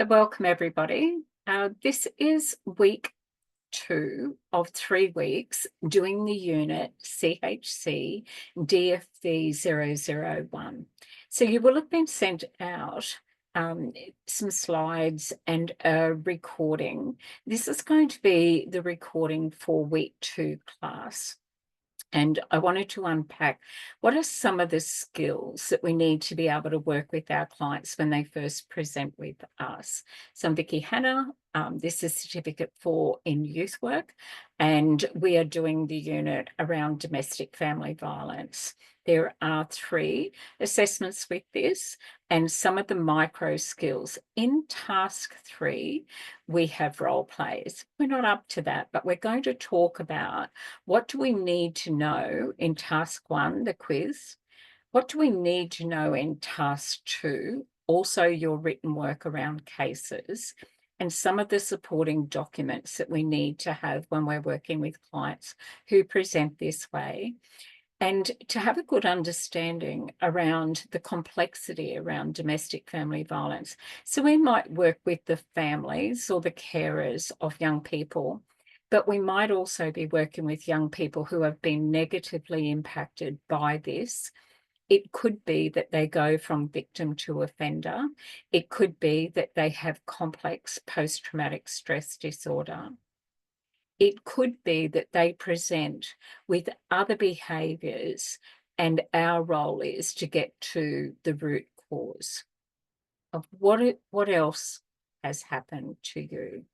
So welcome everybody. This is week 2 of 3 weeks doing the unit CHCDFV001. So you will have been sent out some slides and a recording. This is going to be the recording for week 2 class. And I wanted to unpack what are some of the skills that we need to be able to work with our clients when they first present with us. So I'm Vicky Hanna. This is Certificate 4 in Youth Work, and we are doing the unit around domestic family violence. There are 3 assessments with this, and some of the micro skills. In task 3, we have role plays. We're not up to that, but we're going to talk about what do we need to know in task 1, the quiz? What do we need to know in task 2? Also your written work around cases and some of the supporting documents that we need to have when we're working with clients who present this way. And to have a good understanding around the complexity around domestic family violence. So we might work with the families or the carers of young people, but we might also be working with young people who have been negatively impacted by this. It could be that they go from victim to offender. It could be that they have complex post-traumatic stress disorder. It could be that they present with other behaviours, and our role is to get to the root cause of what else has happened to you.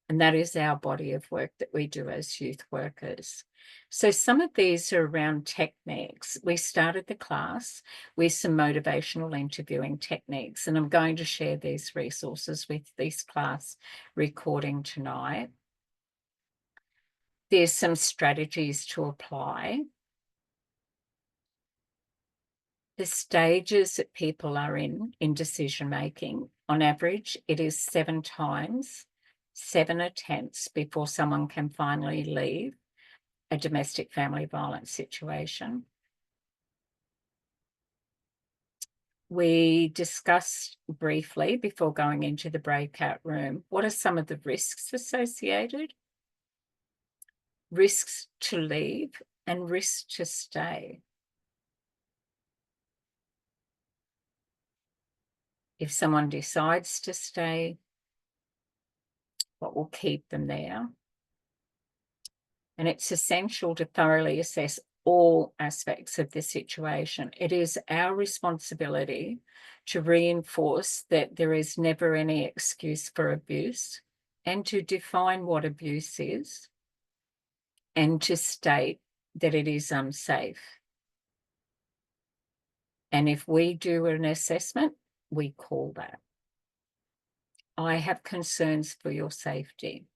And that is our body of work that we do as youth workers. So some of these are around techniques. We started the class with some motivational interviewing techniques, and I'm going to share these resources with this class recording tonight. There's some strategies to apply. The stages that people are in decision making, on average, it is 7 times, 7 attempts before someone can finally leave a domestic family violence situation. We discussed briefly before going into the breakout room, what are some of the risks associated? Risks to leave and risks to stay. If someone decides to stay, what will keep them there? And it's essential to thoroughly assess all aspects of the situation. It is our responsibility to reinforce that there is never any excuse for abuse, and to define what abuse is, and to state that it is unsafe. And if we do an assessment, we call that. I have concerns for your safety.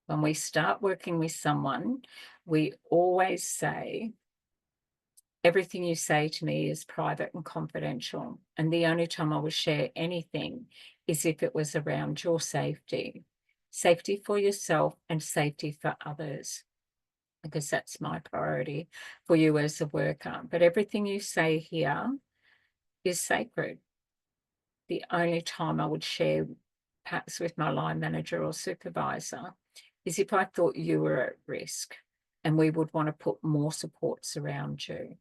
When we start working with someone, we always say, everything you say to me is private and confidential. And the only time I will share anything is if it was around your safety. Safety for yourself and safety for others, because that's my priority for you as a worker. But everything you say here is sacred. The only time I would share, perhaps with my line manager or supervisor, is if I thought you were at risk and we would want to put more supports around you.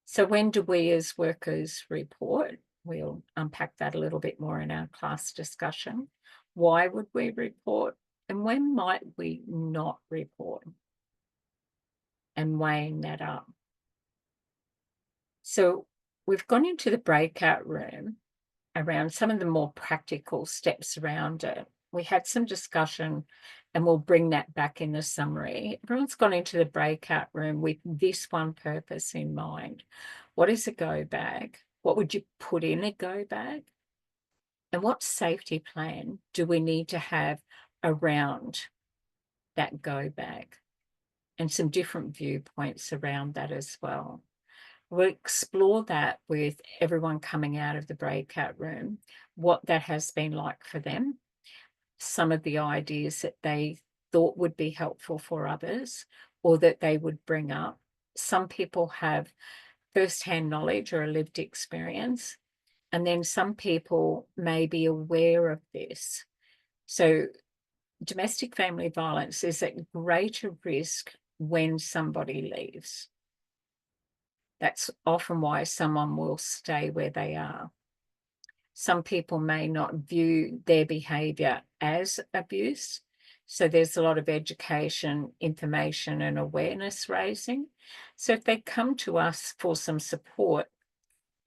So when do we as workers report? We'll unpack that a little bit more in our class discussion. Why would we report? And when might we not report? And weighing that up. So we've gone into the breakout room around some of the more practical steps around it. We had some discussion, and we'll bring that back in the summary. Everyone's gone into the breakout room with this one purpose in mind. What is a go bag? What would you put in a go bag? And what safety plan do we need to have around that go bag? And some different viewpoints around that as well. We'll explore that with everyone coming out of the breakout room, what that has been like for them, some of the ideas that they thought would be helpful for others or that they would bring up. Some people have first-hand knowledge or a lived experience. And then some people may be aware of this. So domestic family violence is at greater risk when somebody leaves. That's often why someone will stay where they are. Some people may not view their behaviour as abuse. So there's a lot of education, information and awareness raising. So if they come to us for some support,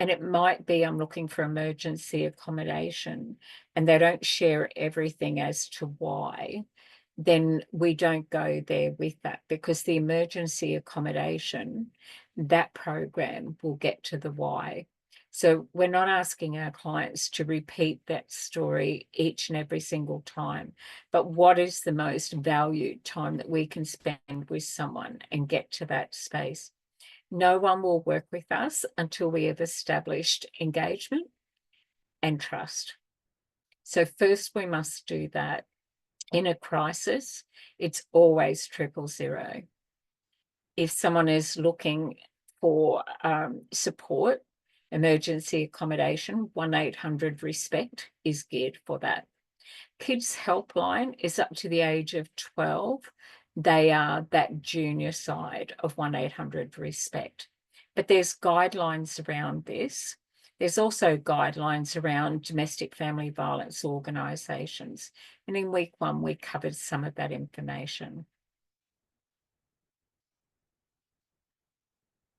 and it might be I'm looking for emergency accommodation, and they don't share everything as to why, then we don't go there with that, because the emergency accommodation, that program will get to the why. So we're not asking our clients to repeat that story each and every single time, but what is the most valued time that we can spend with someone and get to that space. No one will work with us until we have established engagement and trust. So first we must do that. In a crisis, it's always 000. If someone is looking for support, emergency accommodation, 1-800-RESPECT is geared for that. Kids Helpline is up to the age of 12. They are that junior side of 1-800-RESPECT. But there's guidelines around this. There's also guidelines around domestic family violence organisations. And in week 1, we covered some of that information.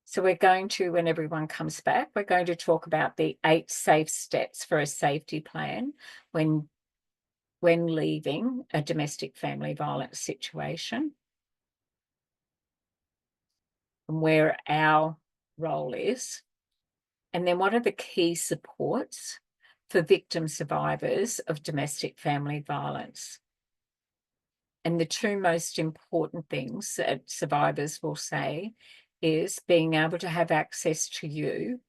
So we're going to, when everyone comes back, we're going to talk about the 8 safe steps for a safety plan when leaving a domestic family violence situation, and where our role is. And then what are the key supports for victim survivors of domestic family violence? And the 2 most important things that survivors will say is being able to have access to you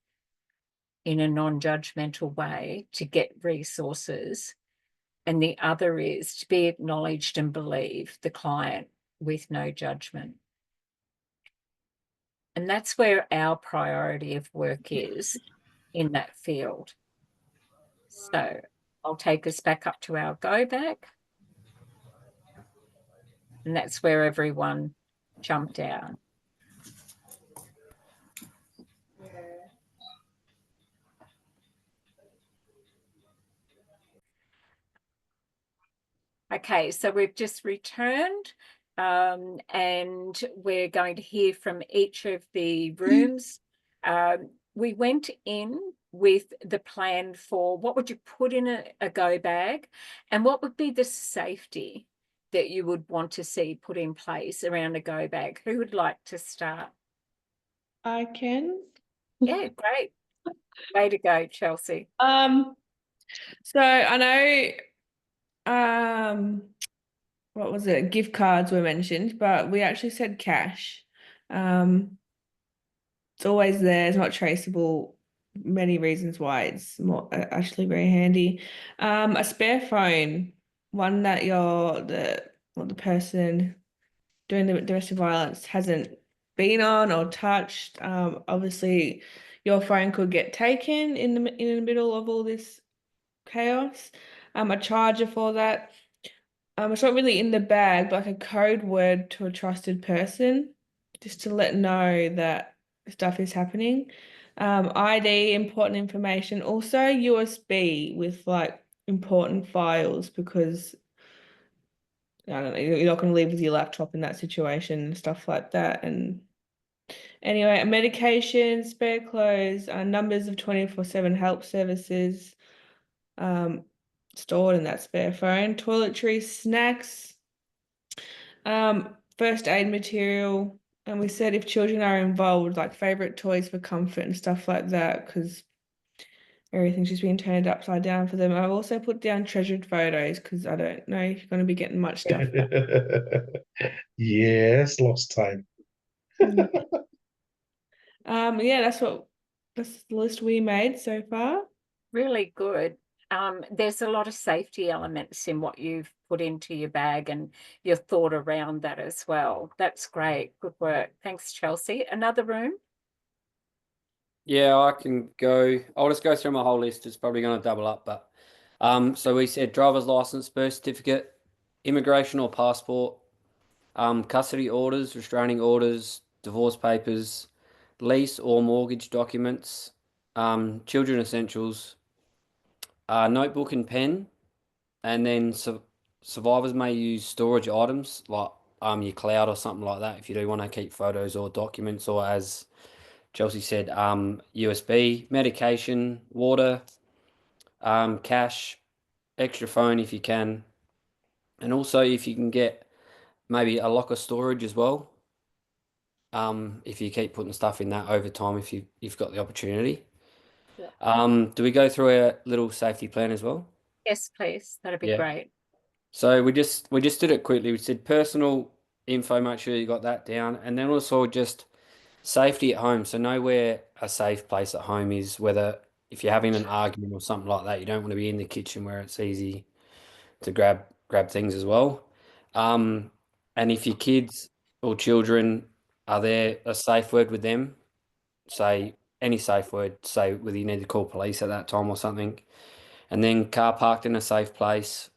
in a non-judgmental way to get resources. And the other is to be acknowledged and believe the client with no judgment. And that's where our priority of work is in that field. So I'll take us back up to our go back. And that's where everyone jumped out. Okay, so we've just returned and we're going to hear from each of the rooms. We went in with the plan for what would you put in a go bag and what would be the safety that you would want to see put in place around a go bag. Who would like to start? I can. Yeah, great. Way to go, Chelsea. So I know what was it? Gift cards were mentioned, but we actually said cash. It's always there, it's not traceable. Many reasons why it's more actually very handy. A spare phone, one that the person doing the domestic violence hasn't been on or touched. Obviously, your phone could get taken in the middle of all this chaos. A charger for that. It's not really in the bag, but like a code word to a trusted person, just to let know that stuff is happening. ID, important information. Also USB with like important files, because I don't know, you're not going to leave with your laptop in that situation and stuff like that. And anyway, medication, spare clothes, numbers of 24/7 help services stored in that spare phone, toiletries, snacks, first aid material. And we said if children are involved, like favorite toys for comfort and stuff like that, because everything's just being turned upside down for them. I've also put down treasured photos because I don't know if you're going to be getting much stuff back. Yes, lost time. Yeah, that's the list we made so far. Really good. There's a lot of safety elements in what you've put into your bag and your thought around that as well. That's great. Good work. Thanks, Chelsea. Another room? Yeah, I can go. I'll just go through my whole list. It's probably going to double up, but so we said driver's license, birth certificate, immigration or passport, custody orders, restraining orders, divorce papers, lease or mortgage documents, children essentials, notebook and pen, and then survivors may use storage items like your cloud or something like that if you do want to keep photos or documents, or as Chelsea said, USB, medication, water, cash, extra phone if you can, and also if you can get maybe a locker storage as well. If you keep putting stuff in that over time, if you've got the opportunity. Yeah. Do we go through a little safety plan as well? Yes, please. That'd be Yeah. great. So we just did it quickly. We said personal info, make sure you got that down, and then also just safety at home. So know where a safe place at home is, whether if you're having an argument or something like that, you don't want to be in the kitchen where it's easy to grab things as well. Um, and if your kids or children are there, a safe word with them, say any safe word, say whether you need to call police at that time or something. And then car parked in a safe place.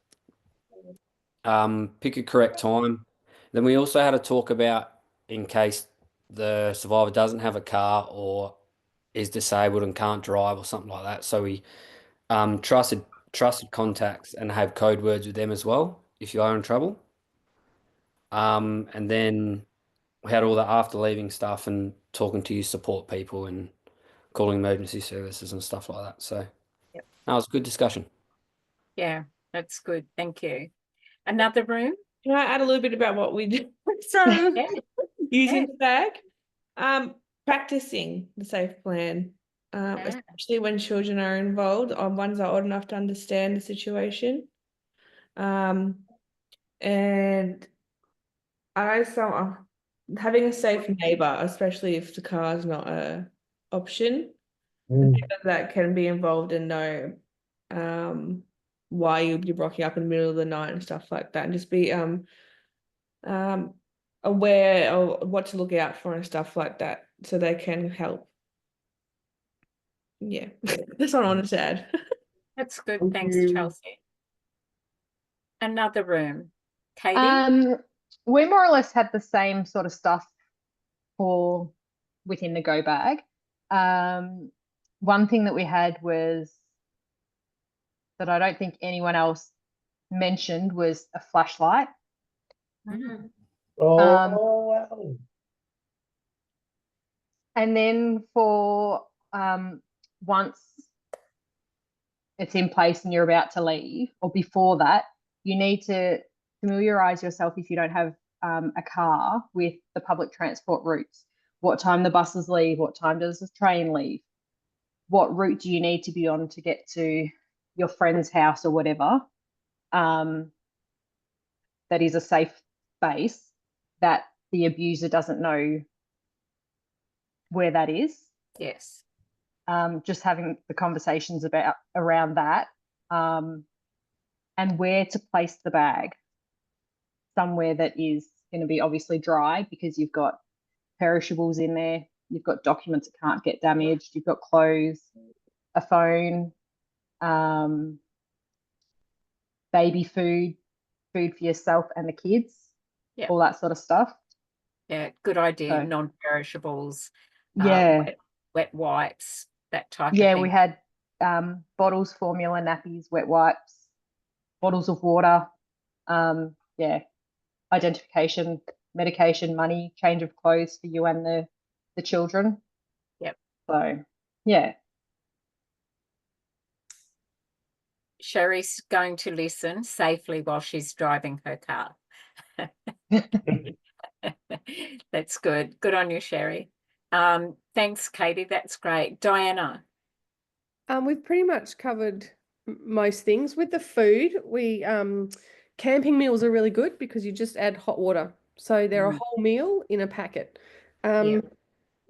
Pick a correct time. Then we also had a talk about in case the survivor doesn't have a car or is disabled and can't drive or something like that. So we trusted contacts and have code words with them as well if you are in trouble. And then we had all the after leaving stuff and talking to your support people and calling emergency services and stuff like that. So Yep. that was a good discussion. Yeah, that's good. Thank you. Another room? Can I add a little bit about what we do? So Yeah, using yeah. the bag, practicing the safe plan, especially when children are involved, or ones are old enough to understand the situation. And I saw having a safe neighbor, especially if the car is not a option, that can be involved and know why you'll be rocking up in the middle of the night and stuff like that, and just be um aware of what to look out for and stuff like that, so they can help. Yeah, that's what I wanted to add. That's good. Thank Thanks, you. Chelsea. Another room. Katie? We more or less had the same sort of stuff for within the go bag. One thing that we had was that I don't think anyone else mentioned was a flashlight. Oh, wow. And then for once it's in place and you're about to leave, or before that, you need to familiarize yourself, if you don't have a car, with the public transport routes. What time the buses leave, what time does the train leave, what route do you need to be on to get to your friend's house or whatever, that is a safe space, that the abuser doesn't know where that is. Yes. Just having the conversations around that, and where to place the bag. Somewhere that is going to be obviously dry, because you've got perishables in there, you've got documents that can't get damaged, you've got clothes, a phone, baby food for yourself and the kids, Yep. all that sort of stuff. Yeah, good idea. So, non-perishables, yeah, wet wipes, that type of yeah, thing. we had bottles, formula, nappies, wet wipes, bottles of water, yeah, identification, medication, money, change of clothes for you and the children. Yep. So, yeah. Sherry's going to listen safely while she's driving her car. That's good. Good on you, Sherry. Thanks, Katie. That's great. Diana. We've pretty much covered most things. With the food, we camping meals are really good because you just add hot water. So they're a whole meal in a packet. Yeah.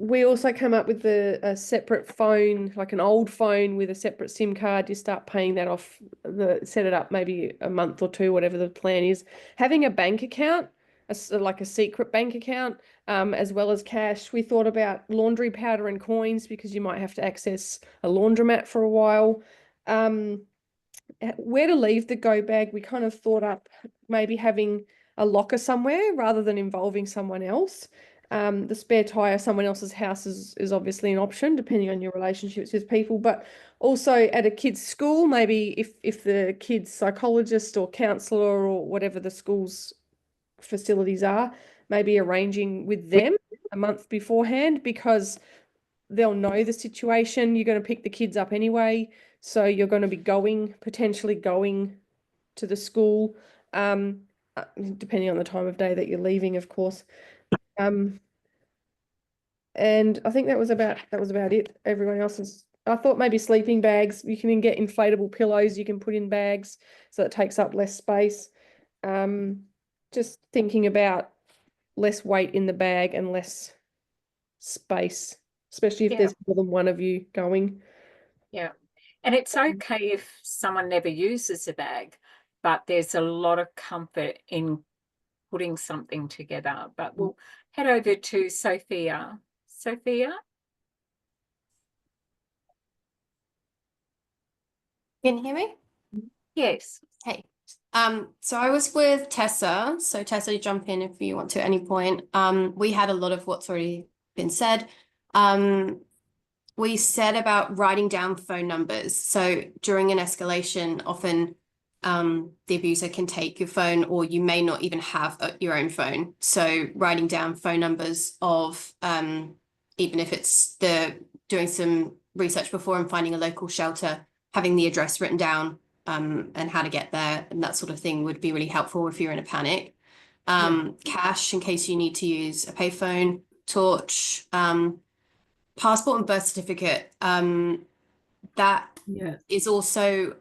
We also come up with a separate phone, like an old phone with a separate SIM card. You start paying that off, set it up maybe a month or two, whatever the plan is. Having a bank account like a secret bank account, as well as cash. We thought about laundry powder and coins because you might have to access a laundromat for a while. Where to leave the go bag, we kind of thought up maybe having a locker somewhere rather than involving someone else. The spare tire, someone else's house is obviously an option depending on your relationships with people, but also at a kid's school, maybe if the kid's psychologist or counselor or whatever the school's facilities are, maybe arranging with them a month beforehand, because they'll know the situation. You're going to pick the kids up anyway, so you're going to be potentially going to the school, depending on the time of day that you're leaving, of course. And I think that was about it. Everyone else's, I thought maybe sleeping bags. You can get inflatable pillows you can put in bags, so it takes up less space. Just thinking about less weight in the bag and less space, especially if there's more than one of you going. Yeah. And it's okay if someone never uses a bag, but there's a lot of comfort in putting something together. But we'll head over to Sophia. Sophia? Can you hear me? Yes. Hey. So I was with Tessa. So Tessa, jump in if you want to at any point. We had a lot of what's already been said. We said about writing down phone numbers. So during an escalation, often the abuser can take your phone, or you may not even have your own phone. So writing down phone numbers of, even if it's doing some research before and finding a local shelter, having the address written down, and how to get there and that sort of thing would be really helpful if you're in a panic. Cash in case you need to use a payphone, torch, passport and birth certificate. That is also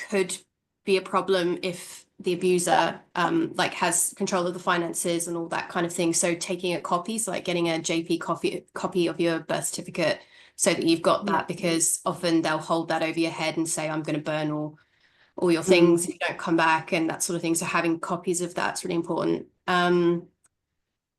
could be a problem if the abuser like has control of the finances and all that kind of thing. So taking a copy, so like getting a JP copy of your birth certificate, so that you've got that, because often they'll hold that over your head and say, I'm going to burn all your things if you don't come back, and that sort of thing. So having copies of that's really important.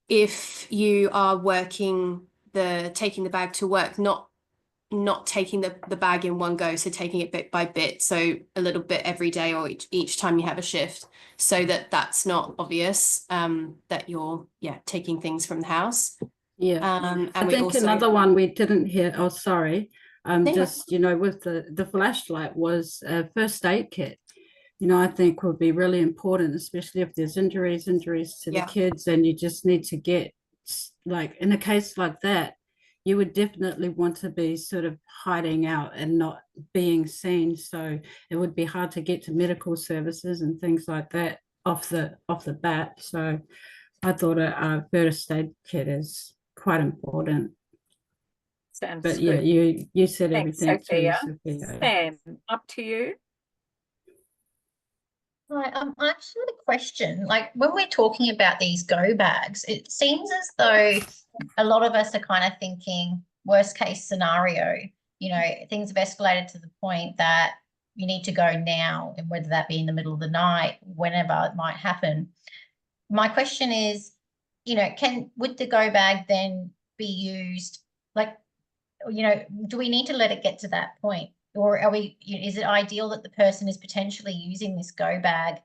If you are taking the bag to work, not taking the bag in one go, so taking it bit by bit, so a little bit every day or each time you have a shift, so that's not obvious that you're taking things from the house. And I think another one we didn't hear, oh sorry, just with the flashlight was a first aid kit. I think would be really important, especially if there's injuries to the kids, and you just need to get, like in a case like that, you would definitely want to be sort of hiding out and not being seen. So it would be hard to get to medical services and things like that off the bat. So I thought a first aid kit is quite important. Sounds but good. you said Thanks, everything Sophia. too, Sophia. Sam, up to you. Hi, I actually had a question. Like when we're talking about these go bags, it seems as though a lot of us are kind of thinking worst case scenario, things have escalated to the point that you need to go now, and whether that be in the middle of the night, whenever it might happen. My question is, would the go bag then be used, like, do we need to let it get to that point? Or is it ideal that the person is potentially using this go bag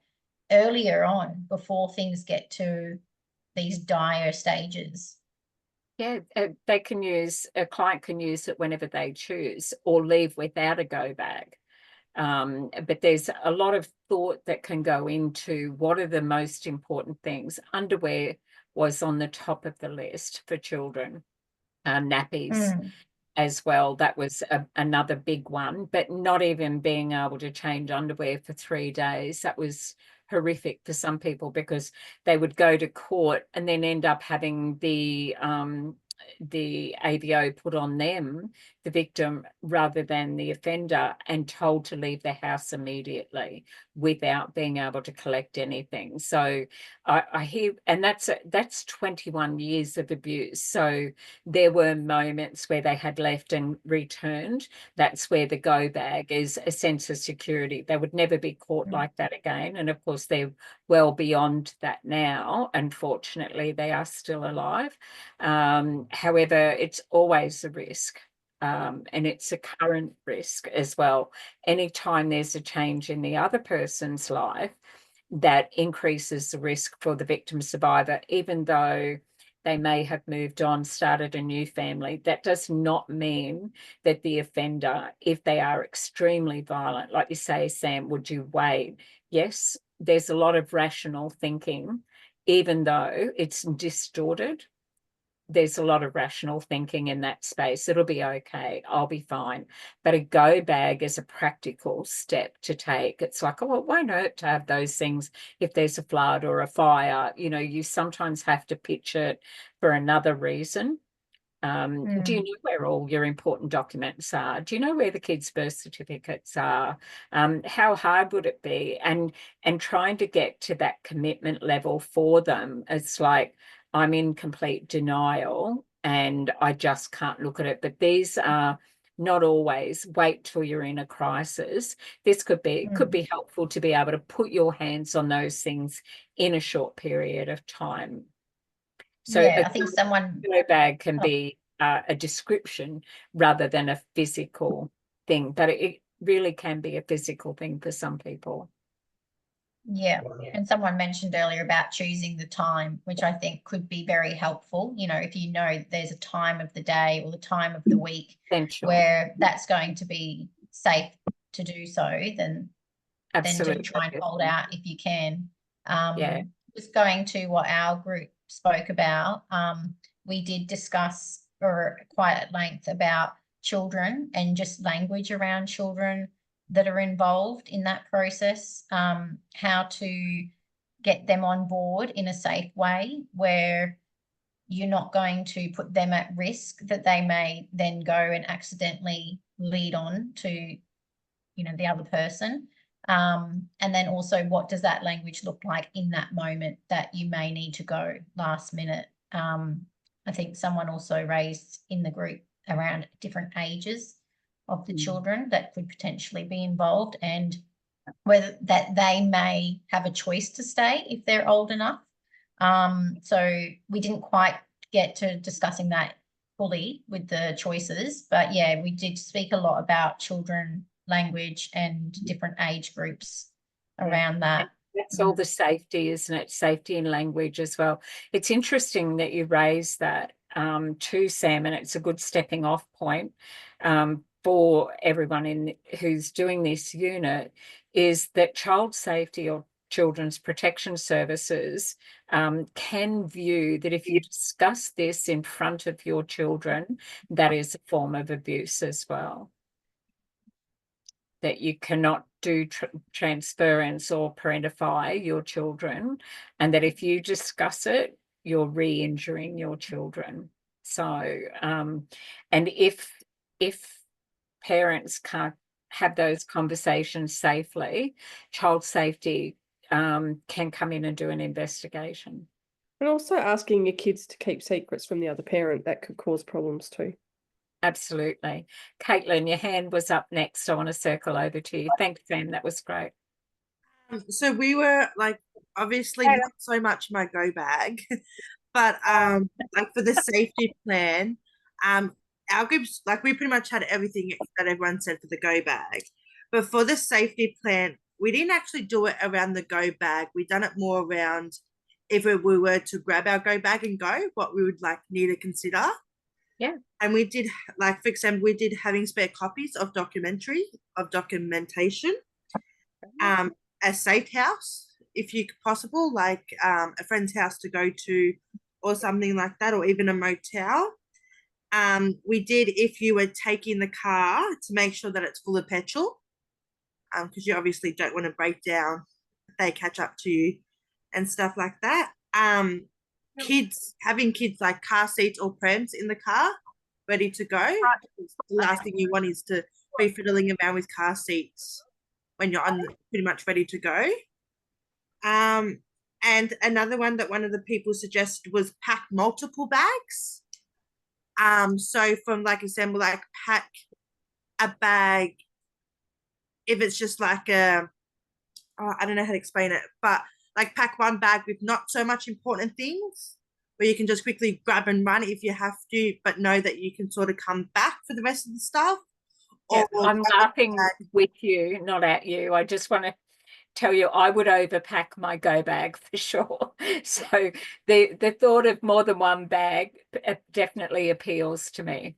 earlier on before things get to these dire stages? Yeah, a client can use it whenever they choose, or leave without a go bag. But there's a lot of thought that can go into what are the most important things. Underwear was on the top of the list for children, nappies as well. That was another big one, but not even being able to change underwear for 3 days. That was horrific for some people, because they would go to court and then end up having the AVO put on them the victim rather than the offender, and told to leave the house immediately without being able to collect anything. So I hear, and that's 21 years of abuse. So there were moments where they had left and returned. That's where the go bag is a sense of security. They would never be caught like that again. And of course, they're well beyond that now. Unfortunately, they are still alive. However, it's always a risk. And it's a current risk as well. Anytime there's a change in the other person's life, that increases the risk for the victim survivor, even though they may have moved on, started a new family. That does not mean that the offender, if they are extremely violent, like you say, Sam, would you wait? Yes, there's a lot of rational thinking, even though it's distorted. There's a lot of rational thinking in that space. It'll be okay. I'll be fine. But a go bag is a practical step to take. It's like, oh, it won't hurt to have those things if there's a flood or a fire. You know, you sometimes have to pitch it for another reason. Do you know where all your important documents are? Do you know where the kids' birth certificates are? How hard would it be? And trying to get to that commitment level for them, it's like, I'm in complete denial and I just can't look at it. But these are not always wait till you're in a crisis. This could be helpful to be able to put your hands on those things in a short period of time. So yeah, I think someone go bag can be a description rather than a physical thing, but it really can be a physical thing for some people. Yeah, and someone mentioned earlier about choosing the time, which I think could be very helpful. You know, if you know there's a time of the day or the time of the week where that's going to be safe to do so, then Absolutely. do try and hold out if you can. Yeah. Just going to what our group spoke about, we did discuss for quite at length about children and just language around children that are involved in that process, how to get them on board in a safe way where you're not going to put them at risk that they may then go and accidentally lead on to, you know, the other person. And then also, what does that language look like in that moment that you may need to go last minute? I think someone also raised in the group around different ages of the children that could potentially be involved, and whether that they may have a choice to stay if they're old enough. So we didn't quite get to discussing that fully with the choices, but yeah, we did speak a lot about children, language, and different age groups around that. That's all the safety, isn't it? Safety in language as well. It's interesting that you raised that too, Sam, and it's a good stepping off point for everyone who's doing this unit, is that child safety or children's protection services can view that if you discuss this in front of your children, that is a form of abuse as well. That you cannot do transference or parentify your children, and that if you discuss it, you're re-injuring your children. So, and if parents can't have those conversations safely, child safety can come in and do an investigation. And also asking your kids to keep secrets from the other parent, that could cause problems too. Absolutely. Caitlin, your hand was up next. I want to circle over to you. Thanks, Sam. That was great. So we were like, obviously not so much my go bag, but like for the safety plan, our groups, like we pretty much had everything that everyone said for the go bag. But for the safety plan, we didn't actually do it around the go bag. We done it more around if we were to grab our go bag and go, what we would like need to consider. Yeah. And we did, like, for example, we did having spare copies of documentation, a safe house, if you possible, like a friend's house to go to or something like that, or even a motel. We did, if you were taking the car, to make sure that it's full of petrol, because you obviously don't want to break down if they catch up to you and stuff like that. Having kids like car seats or prams in the car, ready to go. The last thing you want is to be fiddling around with car seats when you're pretty much ready to go. And another one that one of the people suggested was pack multiple bags. So from like example, like pack a bag, if it's just like I don't know how to explain it, but like pack one bag with not so much important things where you can just quickly grab and run if you have to, but know that you can sort of come back for the rest of the stuff. Yeah, I'm laughing with you, not at you. I just want to tell you I would overpack my go bag for sure. So the thought of more than one bag definitely appeals to me.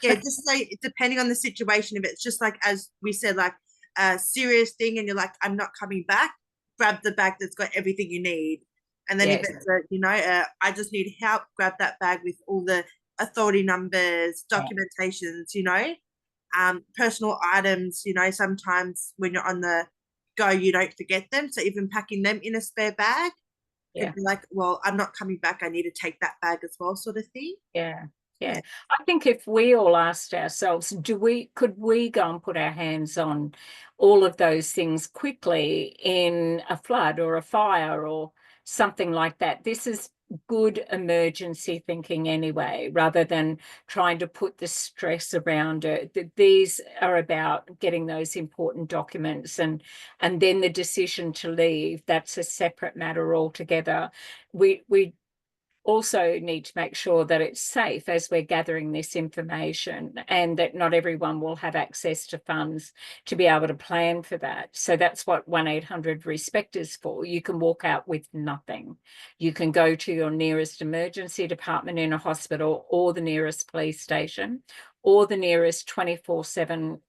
Yeah, just so depending on the situation, if it's just like, as we said, like a serious thing and you're like, I'm not coming back, grab the bag that's got everything you need. And then if it's I just need help, grab that bag with all the authority numbers, documentations, personal items, sometimes when you're on the go, you don't forget them. So even packing them in a spare bag, it'd be like, well, I'm not coming back, I need to take that bag as well, sort of thing. Yeah. I think if we all asked ourselves, could we go and put our hands on all of those things quickly in a flood or a fire or something like that? This is good emergency thinking anyway, rather than trying to put the stress around it. These are about getting those important documents, and then the decision to leave, that's a separate matter altogether. We also need to make sure that it's safe as we're gathering this information, and that not everyone will have access to funds to be able to plan for that. So that's what 1-800-RESPECT is for. You can walk out with nothing. You can go to your nearest emergency department in a hospital, or the nearest police station, or the nearest 24/7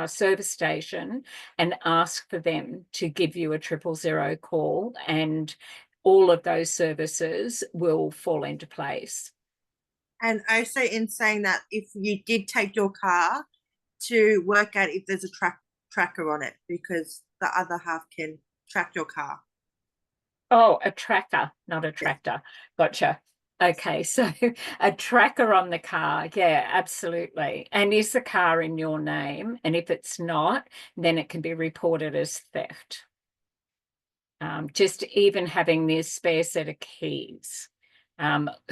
service station, and ask for them to give you a 000 call, and all of those services will fall into place. And also in saying that, if you did take your car, to work out if there's a tracker on it, because the other half can track your car. Oh, a tracker, not a tractor. Gotcha. Okay, so a tracker on the car. Yeah, absolutely. And is the car in your name? And if it's not, then it can be reported as theft. Just even having this spare set of keys,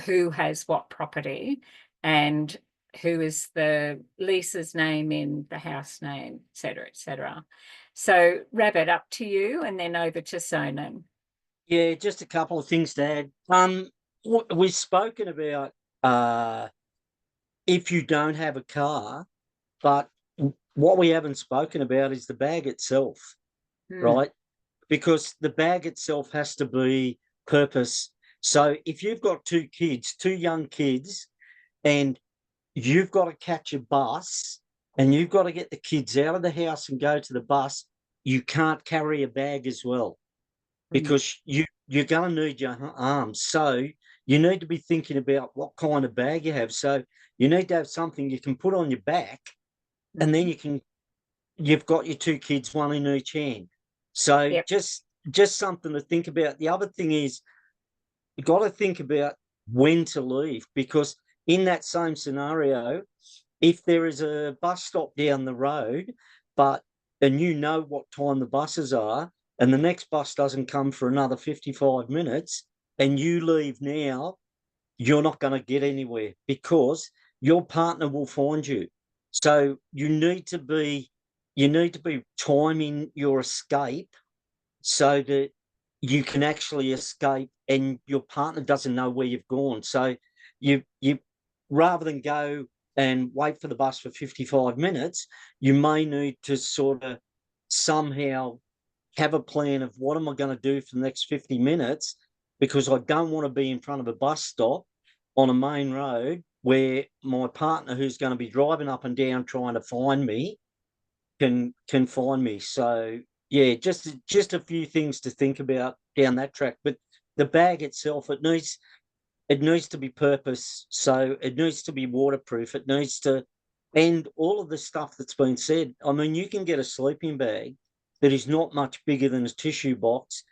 who has what property, and who is the lease's name in the house name, et cetera, et cetera. So Rabbit, up to you, and then over to Sonan. Yeah, just a couple of things to add. We've spoken about if you don't have a car, but what we haven't spoken about is the bag itself, right? Because the bag itself has to be purpose. So if you've got two young kids, and you've got to catch a bus, and you've got to get the kids out of the house and go to the bus, you can't carry a bag as well, because you're going to need your arms. So you need to be thinking about what kind of bag you have. So you need to have something you can put on your back, and then you've got your two kids, one in each hand. So just something to think about. The other thing is, you've got to think about when to leave, because in that same scenario, if there is a bus stop down the road, and you know what time the buses are, and the next bus doesn't come for another 55 minutes, and you leave now, you're not going to get anywhere, because your partner will find you. So you need to be timing your escape so that you can actually escape and your partner doesn't know where you've gone. So you rather than go and wait for the bus for 55 minutes, you may need to sort of somehow have a plan of, what am I going to do for the next 50 minutes? Because I don't want to be in front of a bus stop on a main road where my partner, who's going to be driving up and down trying to find me, can find me. So yeah, just a few things to think about down that track. But the bag itself, it needs to be purpose. So it needs to be waterproof. It needs to, and all of the stuff that's been said. I mean, you can get a sleeping bag that is not much bigger than a tissue box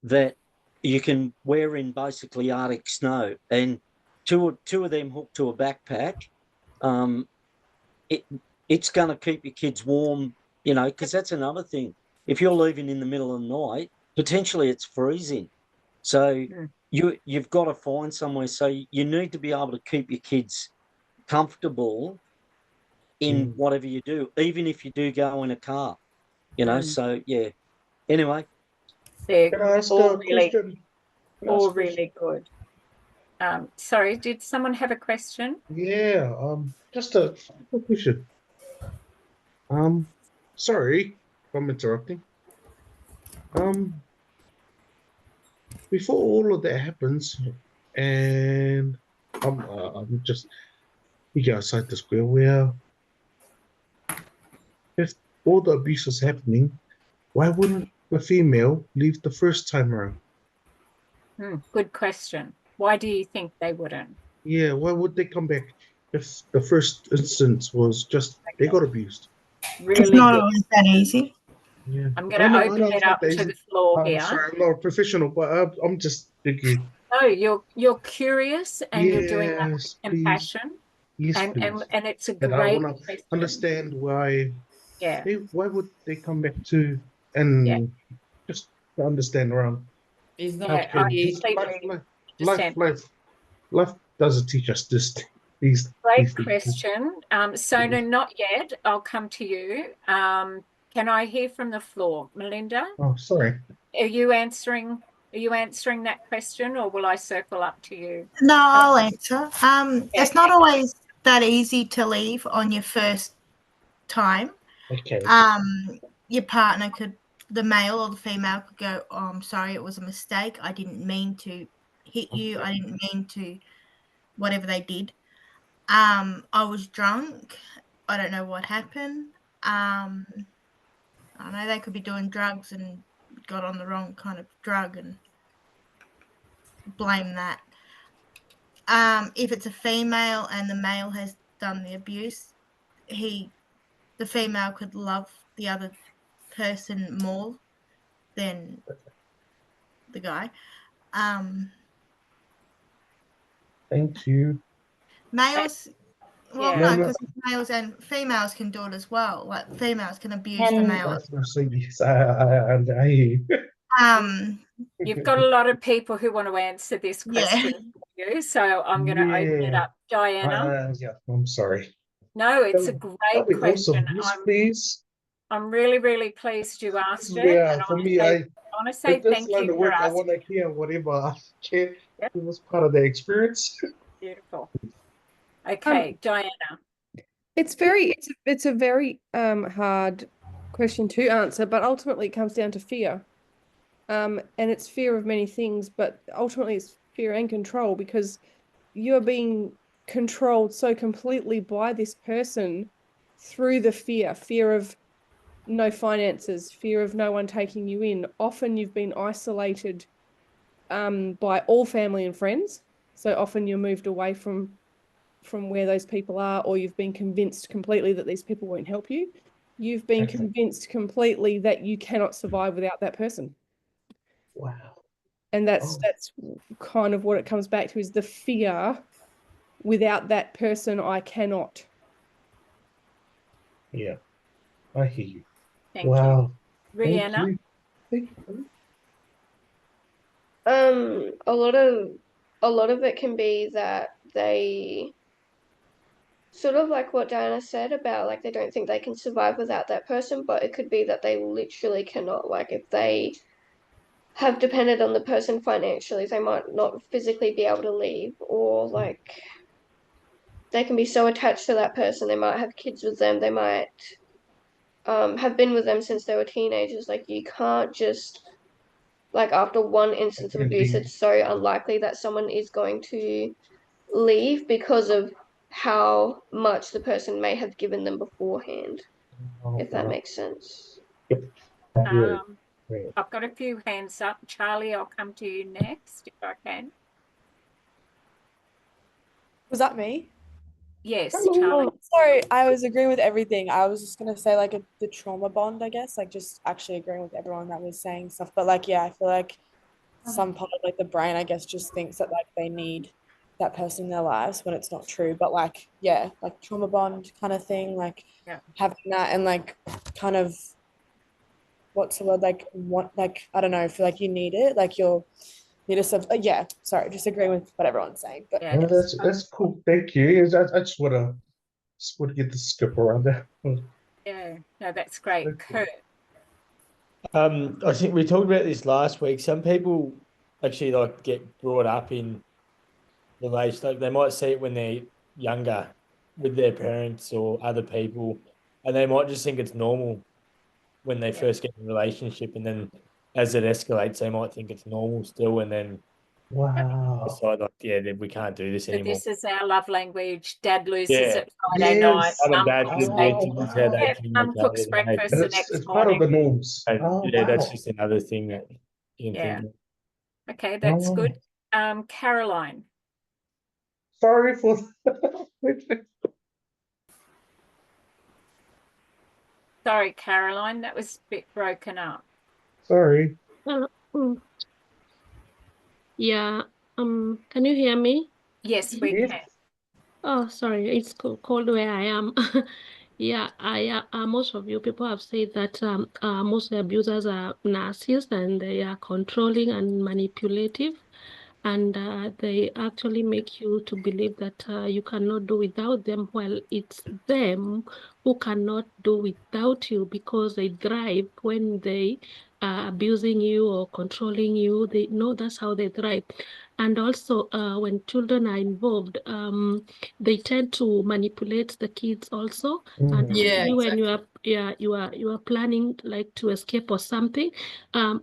that you can wear in basically Arctic snow, and two of them hooked to a backpack, it's going to keep your kids warm, you know, because that's another thing. If you're leaving in the middle of the night, potentially it's freezing. So you've got to find somewhere. So you need to be able to keep your kids comfortable in whatever you do, even if you do go in a car, you know. So yeah. Anyway, they're Can I ask all a really, question? Can I ask all a question? really good. Sorry, did someone have a question? Yeah, just a question. Sorry if I'm interrupting. Before all of that happens, and I'm just we go outside the square where if all the abuse is happening, why wouldn't the female leave the first time around? Good question. Why do you think they wouldn't? Yeah, why would they come back if the first instance was just they got abused? Really It's not good. always that easy. Yeah, I'm going to open it it's not up that to easy. the floor I'm here. sorry, I'm not a professional, but I'm just thinking. No, you're curious and you're doing that with Yes, please. compassion. Yes, and please. it's a And I great want to question. understand why. Yeah. Why would they come back to and just to understand around He's not Yeah, I pretty. completely life understand. doesn't teach us these Great things. question. Sona, not yet. I'll come to you. Can I hear from the floor? Melinda, Oh, sorry. are you answering that question, or will I circle up to you? No, I'll answer. It's not Okay. always that easy to leave on your first time. Okay. Your partner could, the male or the female could go, "Oh, I'm sorry, it was a mistake. I didn't mean to hit you. I didn't mean to," whatever they did. I was drunk. I don't know what happened. I know they could be doing drugs and got on the wrong kind of drug and blame that. If it's a female and the male has done the abuse, the female could love the other person more than the guy. Thank you. Males, well, Yeah. no, because males and females can do it as well. Like females can abuse the And male. I hear you. You've got a lot of people who want to answer this Yeah. question for you, so I'm going to open it Yeah. up. Diana? Yeah, I'm sorry. No, it's a That'd great be question. awesome. Yes, please. I'm really, really pleased you asked it. Yeah, And for me, I want to say if this thank line you of for work, I asking. want to hear whatever I can. Yep. It was part of the experience. Beautiful. Okay, Diana. It's a very hard question to answer, but ultimately it comes down to fear. And it's fear of many things, but ultimately it's fear and control, because you're being controlled so completely by this person through the fear of no finances, fear of no one taking you in. Often you've been isolated by all family and friends. So often you're moved away from where those people are, or you've been convinced completely that these people won't help you. You've been convinced completely that you cannot survive without that person. Wow. And that's kind of what it comes back to, is the fear. Without that person, I cannot. Yeah, I hear you. Thank Wow. you. Rihanna? Thank you. A lot of it can be that they sort of like what Diana said about like they don't think they can survive without that person, but it could be that they literally cannot. Like if they have depended on the person financially, they might not physically be able to leave, or like they can be so attached to that person, they might have kids with them, they might have been with them since they were teenagers. Like you can't just, like after one instance of abuse, it's so unlikely that someone is going to leave because of how much the person may have given them beforehand, if that makes sense. Yep. I've got a few hands up. Charlie, I'll come to you next if I can. Was that me? Yes, Charlie. Sorry, I was agreeing with everything. I was just gonna say like the trauma bond, I guess, like just actually agreeing with everyone that was saying stuff. But like, yeah, I feel like some part of like the brain, I guess, just thinks that like they need that person in their lives when it's not true. But like, yeah, like trauma bond kind of thing, like having that and like kind of what's the word, like what, like I don't know, feel like you need it, like you'll need a sub. Yeah, sorry, just agreeing with what everyone's saying. But Yeah, that's cool. Thank you. I just wanna get the skip around there. yeah, no, that's great. Kurt. I think we talked about this last week. Some people actually like get brought up in relation, like they might see it when they're younger with their parents or other people, and they might just think it's normal when they first get in a relationship, and then as it escalates, they might think it's normal still, and then wow, decide like, yeah, we can't do this So anymore. this is our love language. Dad loses Yeah. it Friday night. Yes. Mum and dad Cooks did breakfast. this is how they Yeah, Mum communicate cooks it, and breakfast the next It's part of morning. the norms. Oh, yeah, that's wow. just another thing that you can Yeah. think of. Okay, that's Oh. good. Caroline. Sorry for Sorry, Caroline, that was a bit broken up. sorry. Yeah, can you hear me? Yes, we Yes. can. Oh, sorry, it's cold where I am. Yeah, most of you people have said that most abusers are narcissists and they are controlling and manipulative, and they actually make you to believe that you cannot do without them, while it's them who cannot do without you because they thrive when they are abusing you or controlling you. They know that's how they thrive. And also, when children are involved, they tend to manipulate the kids also. And especially when you are planning like to escape or something,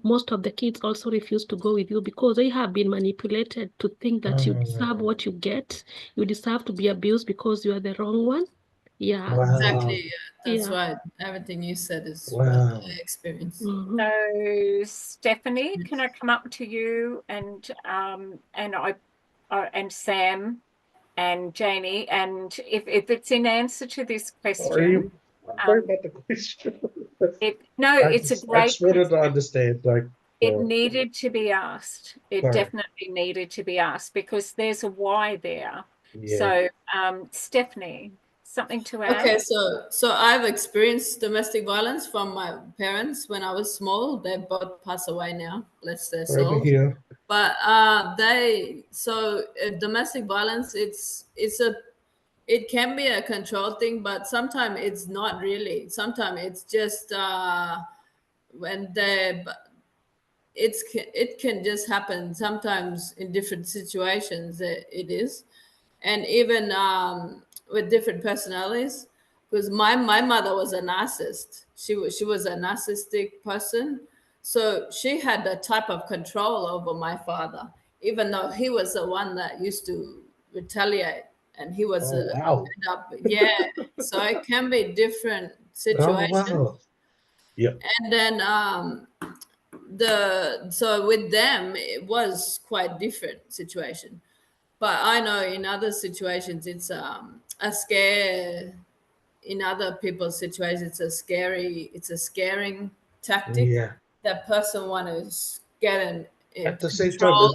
most of the kids also refuse to go with you because they have been manipulated to think that you deserve what you get. You deserve to be abused because you are the wrong one. Yeah. Wow. Exactly. Yeah, that's Yeah. right. Everything you said is what Wow. I experienced. So Stephanie, can I come up to you and Sam and Janie, and if it's in answer to this question, Sorry about the question. it's a I great just wanted to question. understand, like, It needed to be asked. It Sorry. definitely needed to be asked because there's a why there. Yeah. So, Stephanie, something to add? Okay, so I've experienced domestic violence from my parents when I was small. They both passed away now, bless their Sorry to souls. hear. But domestic violence, it can be a control thing, but sometimes it's not really. Sometimes it's just when it can just happen sometimes in different situations. It is, and even with different personalities. Because my mother was a narcissist. She was a narcissistic person, so she had a type of control over my father, even though he was the one that used to retaliate, and he was wow. So it can be different Oh, situations. wow. Yeah. And then so with them it was quite different situation, but I know in other situations it's a scare. In other people's situations it's a scaring tactic. Yeah. That person want to get in At the same time, control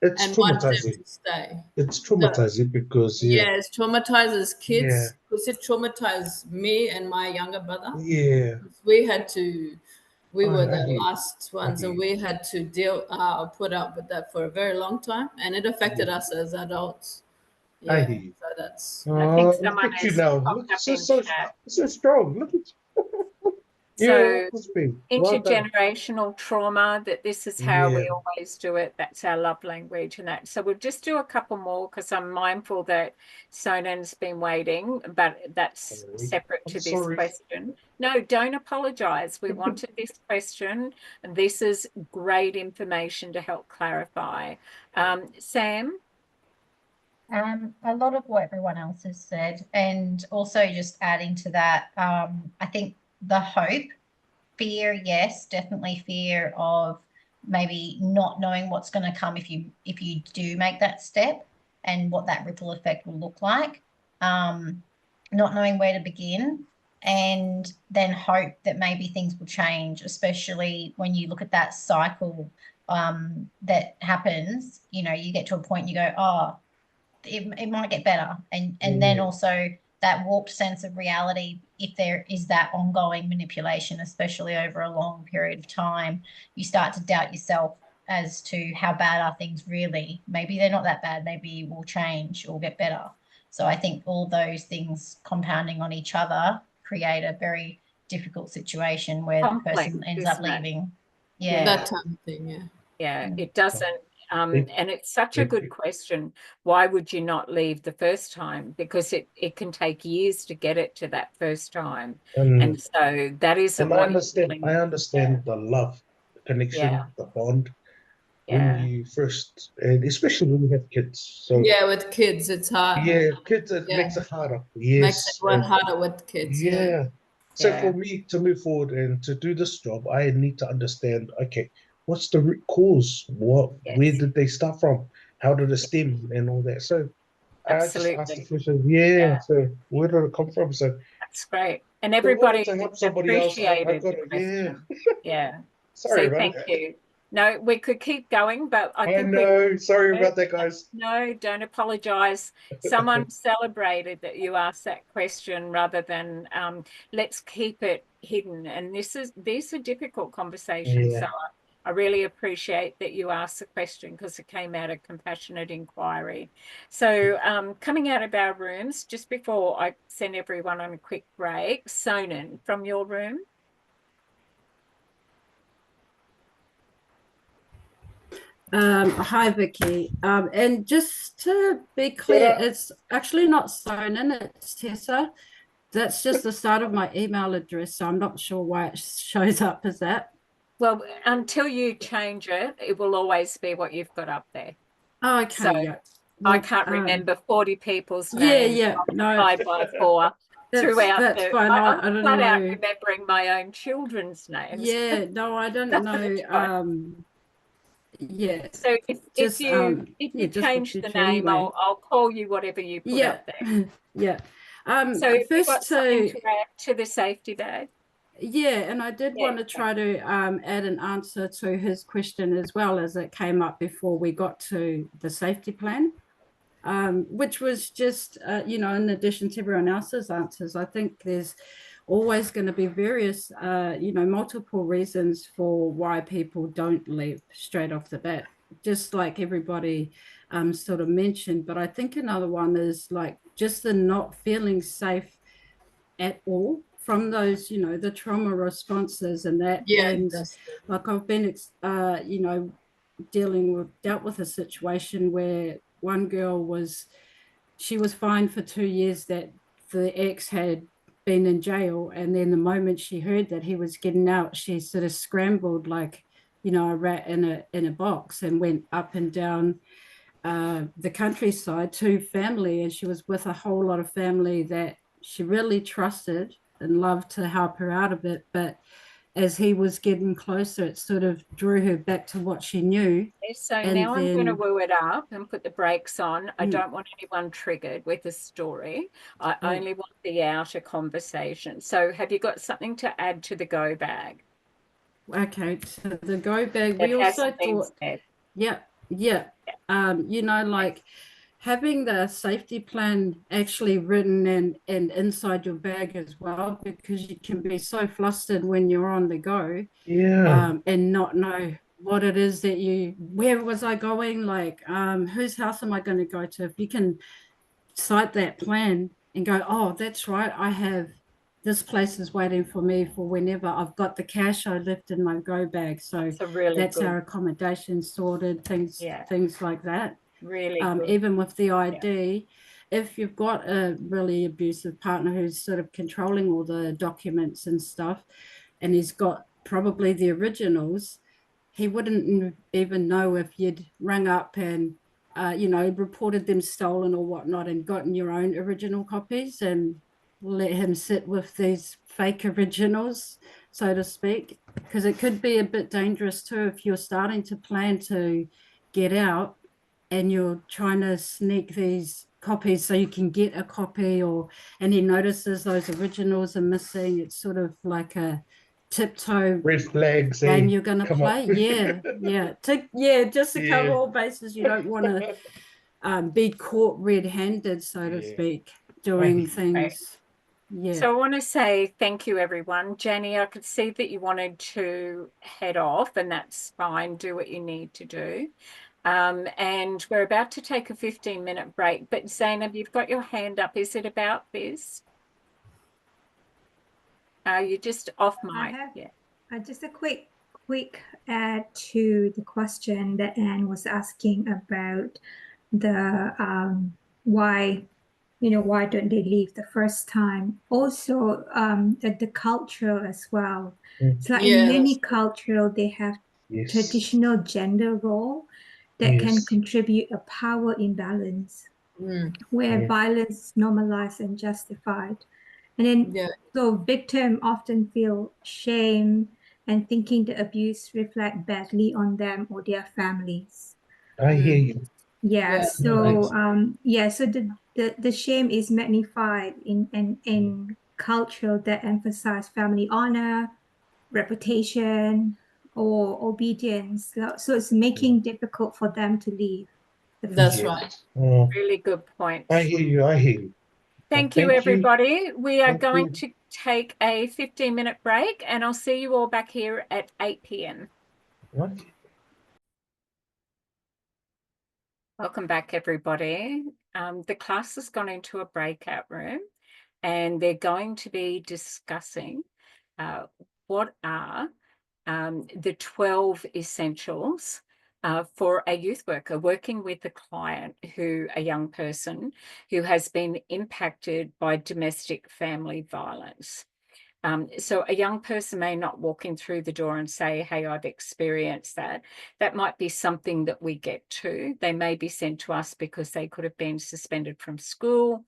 it's and want them traumatizing. to stay. It's traumatizing because Yeah, it traumatizes Yeah. kids because it traumatized me and my younger brother. Yeah. We were I the hear you. last ones, and we had to put up with that for a very long time, and it affected us as adults. I Yeah, hear you. so that's. I think Look someone at you has now. popped Look, up in chat. so strong. Look at you. So Well done. intergenerational trauma, that this is how we always do it. That's our love language and that. So we'll just do a couple more because I'm mindful that Sonan's been waiting, but that's separate to this question. No, don't apologize. We wanted this question, and this is great information to help clarify. Sam? A lot of what everyone else has said, and also just adding to that, I think the hope, fear, yes, definitely fear of maybe not knowing what's going to come if you do make that step and what that ripple effect will look like, not knowing where to begin, and then hope that maybe things will change, especially when you look at that cycle that happens. You know, you get to a point and you go, oh, it might get better. And then also that warped sense of reality, if there is that ongoing manipulation, especially over a long period of time, you start to doubt yourself as to how bad are things really. Maybe they're not that bad. Maybe it will change or get better. So I think all those things compounding on each other create a very difficult situation where the person ends up leaving. Yeah. That type of thing, yeah. Yeah, it doesn't. And it's such a good question. Why would you not leave the first time? Because it can take years to get it to that first time. And so that isn't And I what understand the love, the connection, the bond when you first, and especially when you have kids. So yeah, with kids it's hard. yeah, kids, it makes it harder. Yes. Makes it one harder with kids. Yeah. So for me to move forward and to do this job, I need to understand, okay, what's the root cause? Where did they start from? How did it stem and all that? So I just asked the question, so where did it come from? So that's great. And everybody to help somebody else, appreciated the question. Yeah. Sorry so about thank that. you. No, we could keep going, but I think know. Sorry about that, guys. No, don't apologize. Someone celebrated that you asked that question rather than let's keep it hidden. And these are difficult conversations. So I really appreciate that you asked the question because it came out of compassionate inquiry. So coming out of our rooms, just before I send everyone on a quick break, Sonan, from your room. Hi, Vicky. And just to be clear, it's actually not Sonan, it's Tessa. That's just the start of my email address, so I'm not sure why it shows up as that. Well, until you change it, it will always be what you've got up there. Oh, okay, so Well, I can't remember 40 people's names. Multiplied by 4 throughout. That's fine. I'm I don't flat know. out remembering my own children's names. Yeah, no, I don't know. Yeah. So if you change the name, anyway. I'll call you whatever you put up there. Yeah. So if you've got something to add to the safety bag. Yeah, and I did want to try to add an answer to his question as well, as it came up before we got to the safety plan, which was just, in addition to everyone else's answers, I think there's always going to be various, multiple reasons for why people don't leave straight off the bat, just like everybody sort of mentioned. But I think another one is like just the not feeling safe at all from those, the trauma responses and that. And like I've been, dealt with a situation where one girl was fined for 2 years that the ex had been in jail, and then the moment she heard that he was getting out, she sort of scrambled like a rat in a box and went up and down the countryside to family, and she was with a whole lot of family that she really trusted and loved to help her out of it. But as he was getting closer, it sort of drew her back to what she knew. So now I'm going to woo it up and put the brakes on. I don't want anyone triggered with a story. I only want the outer conversation. So have you got something to add to the go bag? Okay, to the go bag, we also thought, like having the safety plan actually written and inside your bag as well, because you can be so flustered when you're on the go, and not know what it is that where was I going, like whose house am I going to go to. If you can cite that plan and go, oh, that's right, I have this place is waiting for me for whenever I've got the cash I left in my go bag, so that's our accommodation sorted, things like that. Really even with the ID, if you've got a really abusive partner who's sort of controlling all the documents and stuff, and he's got probably the originals, he wouldn't even know if you'd rung up and reported them stolen or whatnot and gotten your own original copies and let him sit with these fake originals, so to speak, because it could be a bit dangerous too if you're starting to plan to get out and you're trying to sneak these copies so you can get a copy, and he notices those originals are missing. It's sort of like a tiptoe red flags game you're going to play. Just to cover all bases. You don't want to be caught red-handed, so to speak, doing things. Yeah. So I want to say thank you, everyone. Jenny, I could see that you wanted to head off, and that's fine. Do what you need to do. And we're about to take a 15-minute break. But Zainab, you've got your hand up. Is it about this? You're just off mic. Yeah. Just a quick add to the question that Anne was asking about the why don't they leave the first time? Also, the culture as well. It's like in many cultural, they have traditional gender role that can contribute a power imbalance where violence is normalized and justified. And then so victims often feel shame and thinking the abuse reflect badly on them or their families. I hear you. Yeah, so so the shame is magnified in culture that emphasize family honor, reputation, or obedience. So it's making difficult for them to leave. That's right. Really good point. I hear you. I hear you. Thank you, everybody. We are going to take a 15-minute break, and I'll see you all back here at 8 p.m. Okay. Welcome back, everybody. The class has gone into a breakout room, and they're going to be discussing what are the 12 essentials for a youth worker working with a client a young person who has been impacted by domestic family violence. So a young person may not walk in through the door and say, hey, I've experienced that. That might be something that we get to. They may be sent to us because they could have been suspended from school,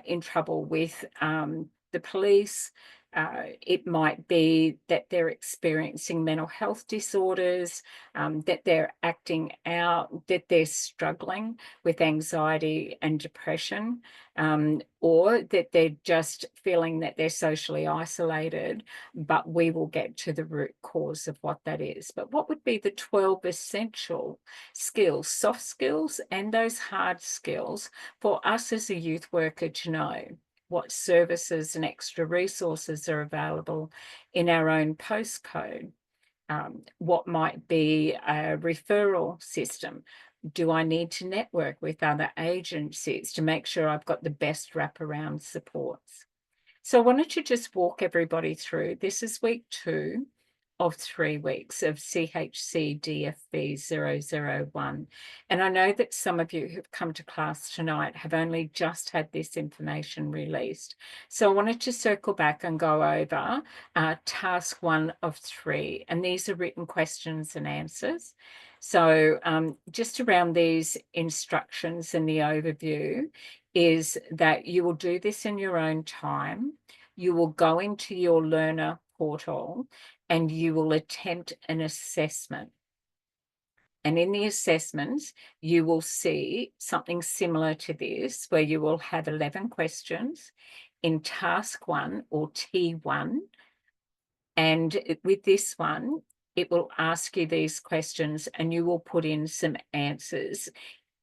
in trouble with the police. It might be that they're experiencing mental health disorders, that they're acting out, that they're struggling with anxiety and depression, or that they're just feeling that they're socially isolated, but we will get to the root cause of what that is. But what would be the 12 essential skills, soft skills and those hard skills for us as a youth worker to know? What services and extra resources are available in our own postcode? What might be a referral system? Do I need to network with other agencies to make sure I've got the best wraparound supports? So I wanted to just walk everybody through. This is week 2 of 3 weeks of CHCDFV001. And I know that some of you who've come to class tonight have only just had this information released. So I wanted to circle back and go over task 1 of 3. And these are written questions and answers. So just around these instructions and the overview is that you will do this in your own time. You will go into your learner portal and you will attempt an assessment. And in the assessments, you will see something similar to this, where you will have 11 questions in task 1 or T1. And with this one, it will ask you these questions and you will put in some answers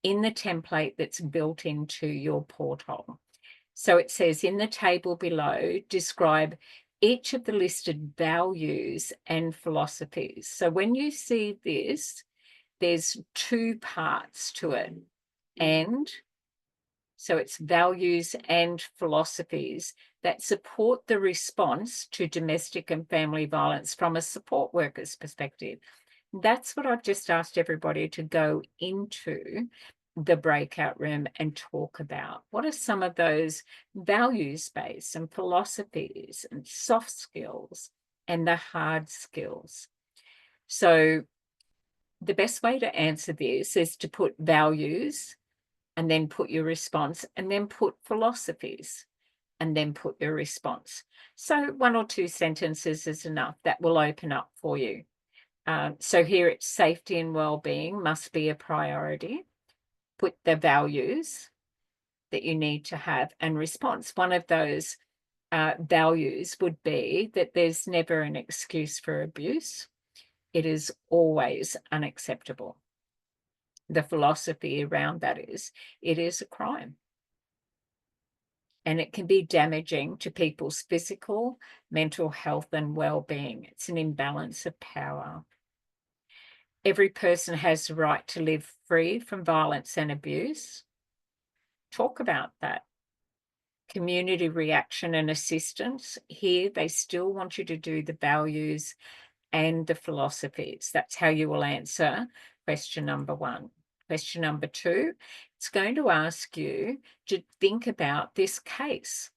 in the template that's built into your portal. So it says in the table below, describe each of the listed values and philosophies. So when you see this, there's 2 parts to it. And so it's values and philosophies that support the response to domestic and family violence from a support worker's perspective. That's what I've just asked everybody to go into the breakout room and talk about. What are some of those values-based and philosophies and soft skills and the hard skills? So the best way to answer this is to put values and then put your response, and then put philosophies and then put your response. So 1 or 2 sentences is enough. That will open up for you. So here it's safety and well-being must be a priority. Put the values that you need to have and response. One of those values would be that there's never an excuse for abuse. It is always unacceptable. the philosophy around that is it is a crime. And it can be damaging to people's physical, mental health and well-being. It's an imbalance of power. Every person has the right to live free from violence and abuse. Talk about that. Community reaction and assistance. Here, they still want you to do the values and the philosophies. That's how you will answer question number 1. Question number 2, it's going to ask you to think about this case.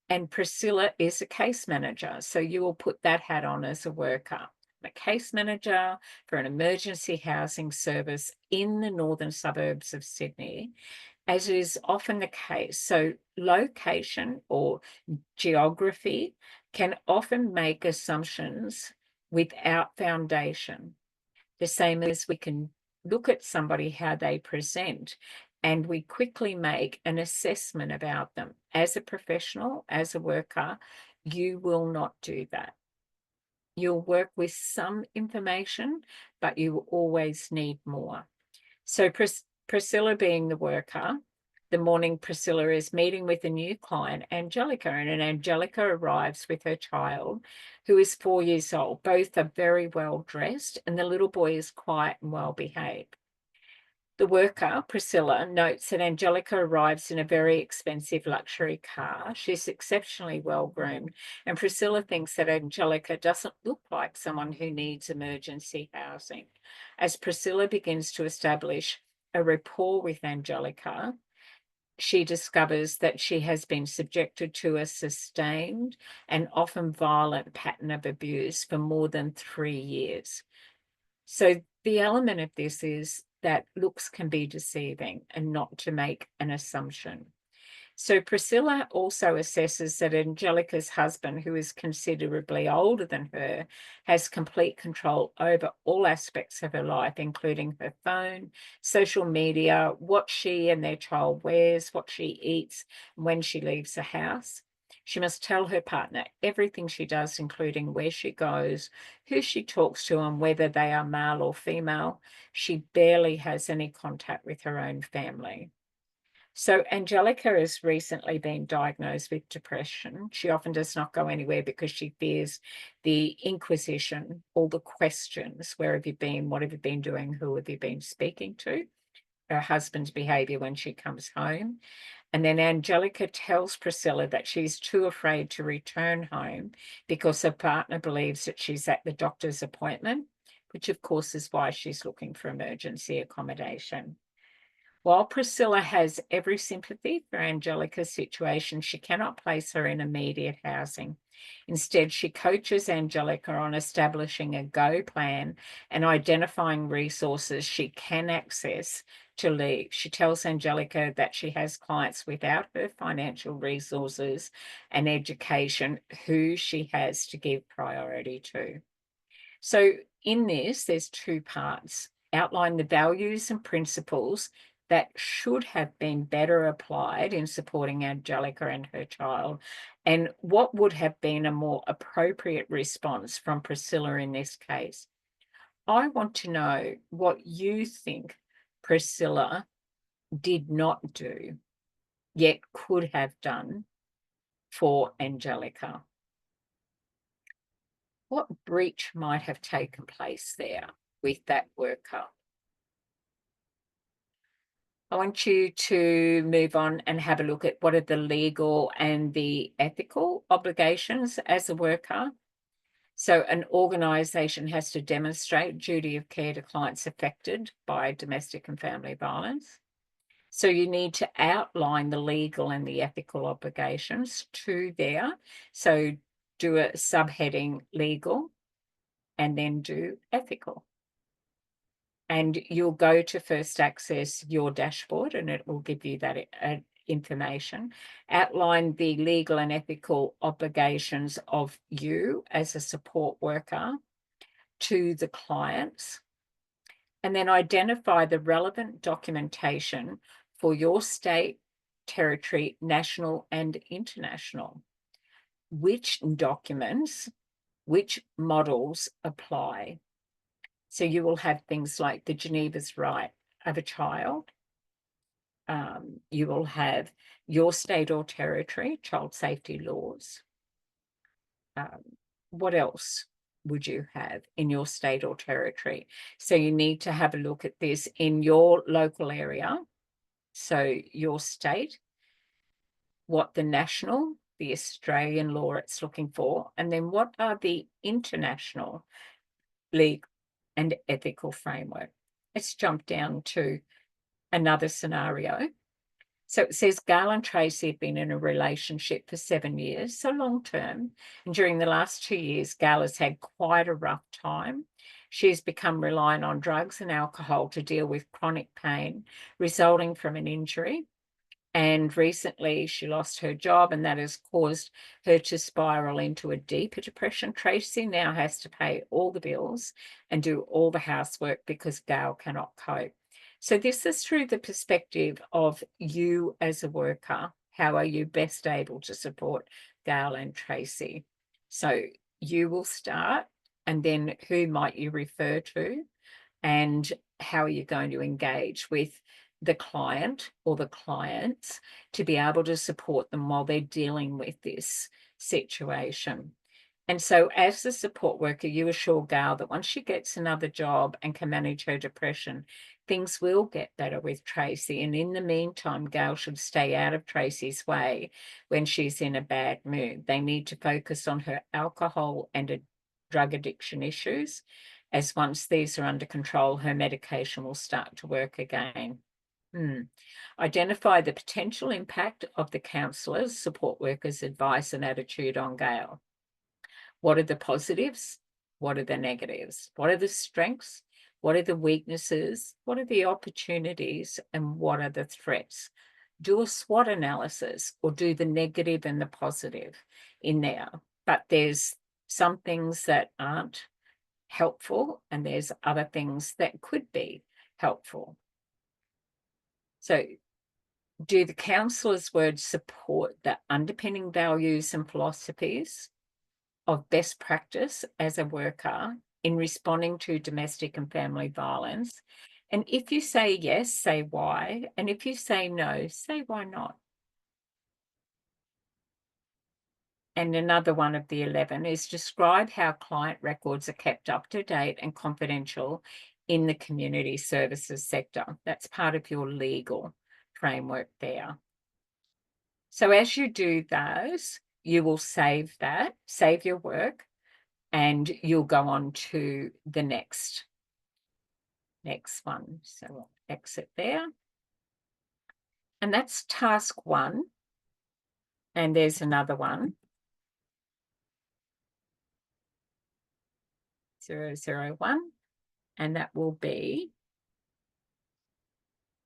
And Priscilla is a case manager, so you will put that hat on as a worker. A case manager for an emergency housing service in the northern suburbs of Sydney, as is often the case. So location or geography can often make assumptions without foundation. The same as we can look at somebody, how they present, and we quickly make an assessment about them. As a professional, as a worker, you will not do that. You'll work with some information, but you always need more. So Priscilla being the worker, the morning Priscilla is meeting with a new client, Angelica, and Angelica arrives with her child, who is 4 years old. Both are very well dressed, and the little boy is quiet and well behaved. The worker, Priscilla, notes that Angelica arrives in a very expensive luxury car. She's exceptionally well groomed, and Priscilla thinks that Angelica doesn't look like someone who needs emergency housing. As Priscilla begins to establish a rapport with Angelica, she discovers that she has been subjected to a sustained and often violent pattern of abuse for more than 3 years. So the element of this is that looks can be deceiving and not to make an assumption. So Priscilla also assesses that Angelica's husband, who is considerably older than her, has complete control over all aspects of her life, including her phone, social media, what she and their child wears, what she eats, when she leaves the house. She must tell her partner everything she does, including where she goes, who she talks to, and whether they are male or female. She barely has any contact with her own family. So Angelica has recently been diagnosed with depression. She often does not go anywhere because she fears the inquisition, all the questions. Where have you been? What have you been doing? Who have you been speaking to? Her husband's behavior when she comes home. And then Angelica tells Priscilla that she's too afraid to return home because her partner believes that she's at the doctor's appointment, which of course is why she's looking for emergency accommodation. While Priscilla has every sympathy for Angelica's situation, she cannot place her in immediate housing. Instead, she coaches Angelica on establishing a go plan and identifying resources she can access to leave. She tells Angelica that she has clients without her financial resources and education who she has to give priority to. So in this, there's 2 parts. Outline the values and principles that should have been better applied in supporting Angelica and her child, and what would have been a more appropriate response from Priscilla in this case. I want to know what you think Priscilla did not do, yet could have done for Angelica. What breach might have taken place there with that worker? I want you to move on and have a look at what are the legal and the ethical obligations as a worker. So an organisation has to demonstrate duty of care to clients affected by domestic and family violence. So you need to outline the legal and the ethical obligations to there. So do a subheading legal and then do ethical. And you'll go to First Access your dashboard and it will give you that information. Outline the legal and ethical obligations of you as a support worker to the clients. And then identify the relevant documentation for your state, territory, national and international. Which documents, which models apply? So you will have things like the Geneva's Right of a child. You will have your state or territory child safety laws. What else would you have in your state or territory? So you need to have a look at this in your local area. So your state, what the national, the Australian law it's looking for, and then what are the international legal and ethical framework. Let's jump down to another scenario. So it says Gail and Tracy have been in a relationship for 7 years, so long term. And during the last 2 years, Gail has had quite a rough time. She's become reliant on drugs and alcohol to deal with chronic pain resulting from an injury. And recently she lost her job, and that has caused her to spiral into a deeper depression. Tracy now has to pay all the bills and do all the housework because Gail cannot cope. So this is through the perspective of you as a worker. How are you best able to support Gail and Tracy? So you will start, and then who might you refer to, and how are you going to engage with the client or the clients to be able to support them while they're dealing with this situation. And so as the support worker, you assure Gail that once she gets another job and can manage her depression, things will get better with Tracy. And in the meantime, Gail should stay out of Tracy's way when she's in a bad mood. They need to focus on her alcohol and drug addiction issues, as once these are under control, her medication will start to work again. Identify the potential impact of the counsellor's, support workers' advice and attitude on Gail. What are the positives? What are the negatives? What are the strengths? What are the weaknesses? What are the opportunities? And what are the threats? Do a SWOT analysis, or do the negative and the positive in there. But there's some things that aren't helpful, and there's other things that could be helpful. So do the counsellor's words support the underpinning values and philosophies of best practice as a worker in responding to domestic and family violence? And if you say yes, say why. And if you say no, say why not. And another one of the 11 is describe how client records are kept up to date and confidential in the community services sector. That's part of your legal framework there. So as you do those, you will save your work, and you'll go on to the next one. So we'll exit there. And that's task 1. And there's another one. 001, and that will be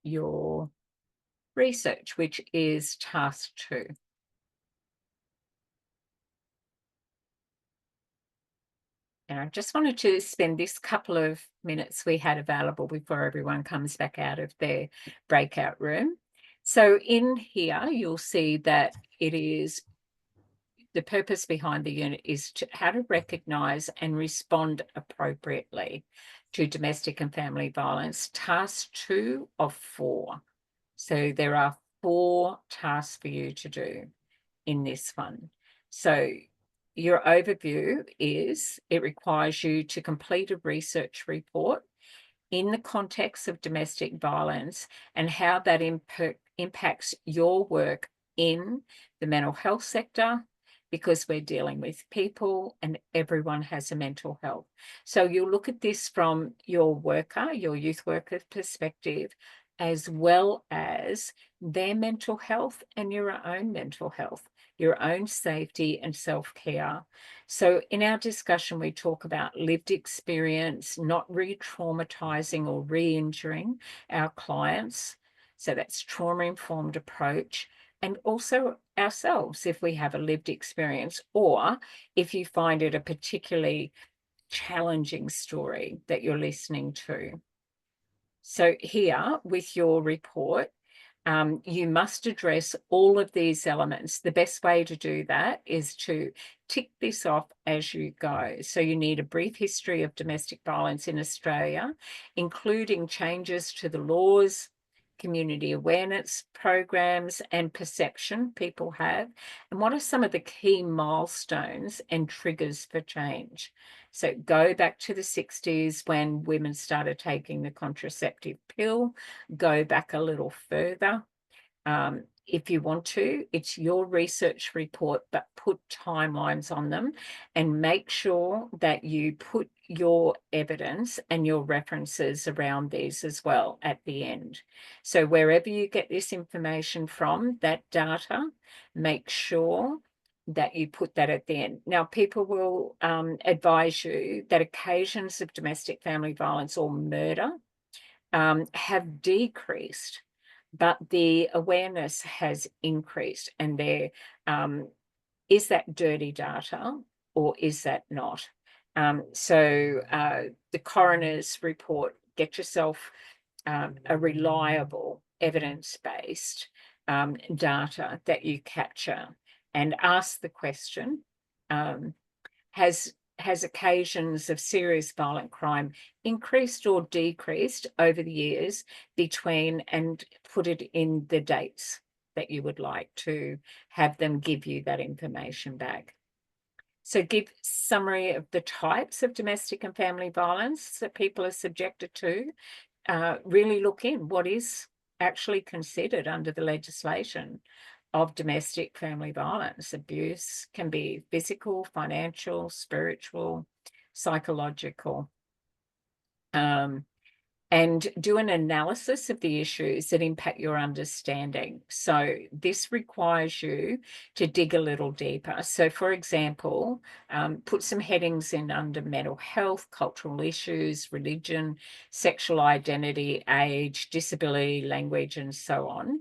your research, which is task 2. And I just wanted to spend this couple of minutes we had available before everyone comes back out of their breakout room. So in here, you'll see that it is the purpose behind the unit is how to recognise and respond appropriately to domestic and family violence. Task 2 of 4. So there are 4 tasks for you to do in this one. So your overview is it requires you to complete a research report in the context of domestic violence and how that impacts your work in the mental health sector, because we're dealing with people and everyone has a mental health. So you'll look at this from your worker, your youth worker perspective, as well as their mental health and your own mental health, your own safety and self-care. So in our discussion, we talk about lived experience, not re-traumatizing or re-injuring our clients. So that's trauma-informed approach. And also ourselves, if we have a lived experience, or if you find it a particularly challenging story that you're listening to. So here with your report, You must address all of these elements. The best way to do that is to tick this off as you go. So you need a brief history of domestic violence in Australia, including changes to the laws, community awareness programs, and perception people have. And what are some of the key milestones and triggers for change? So go back to the 60s when women started taking the contraceptive pill, go back a little further. If you want to, it's your research report, but put timelines on them and make sure that you put your evidence and your references around these as well at the end. So wherever you get this information from, that data, make sure that you put that at the end. Now, people will advise you that occasions of domestic family violence or murder have decreased, but the awareness has increased. And there is that dirty data or is that not? So the coroner's report, get yourself a reliable evidence-based data that you capture and ask the question, has occasions of serious violent crime increased or decreased over the years between, and put it in the dates that you would like to have them give you that information back. So give summary of the types of domestic and family violence that people are subjected to. Really look in what is actually considered under the legislation of domestic family violence. Abuse can be physical, financial, spiritual, psychological. And do an analysis of the issues that impact your understanding. So this requires you to dig a little deeper. So for example, put some headings in under mental health, cultural issues, religion, sexual identity, age, disability, language, and so on.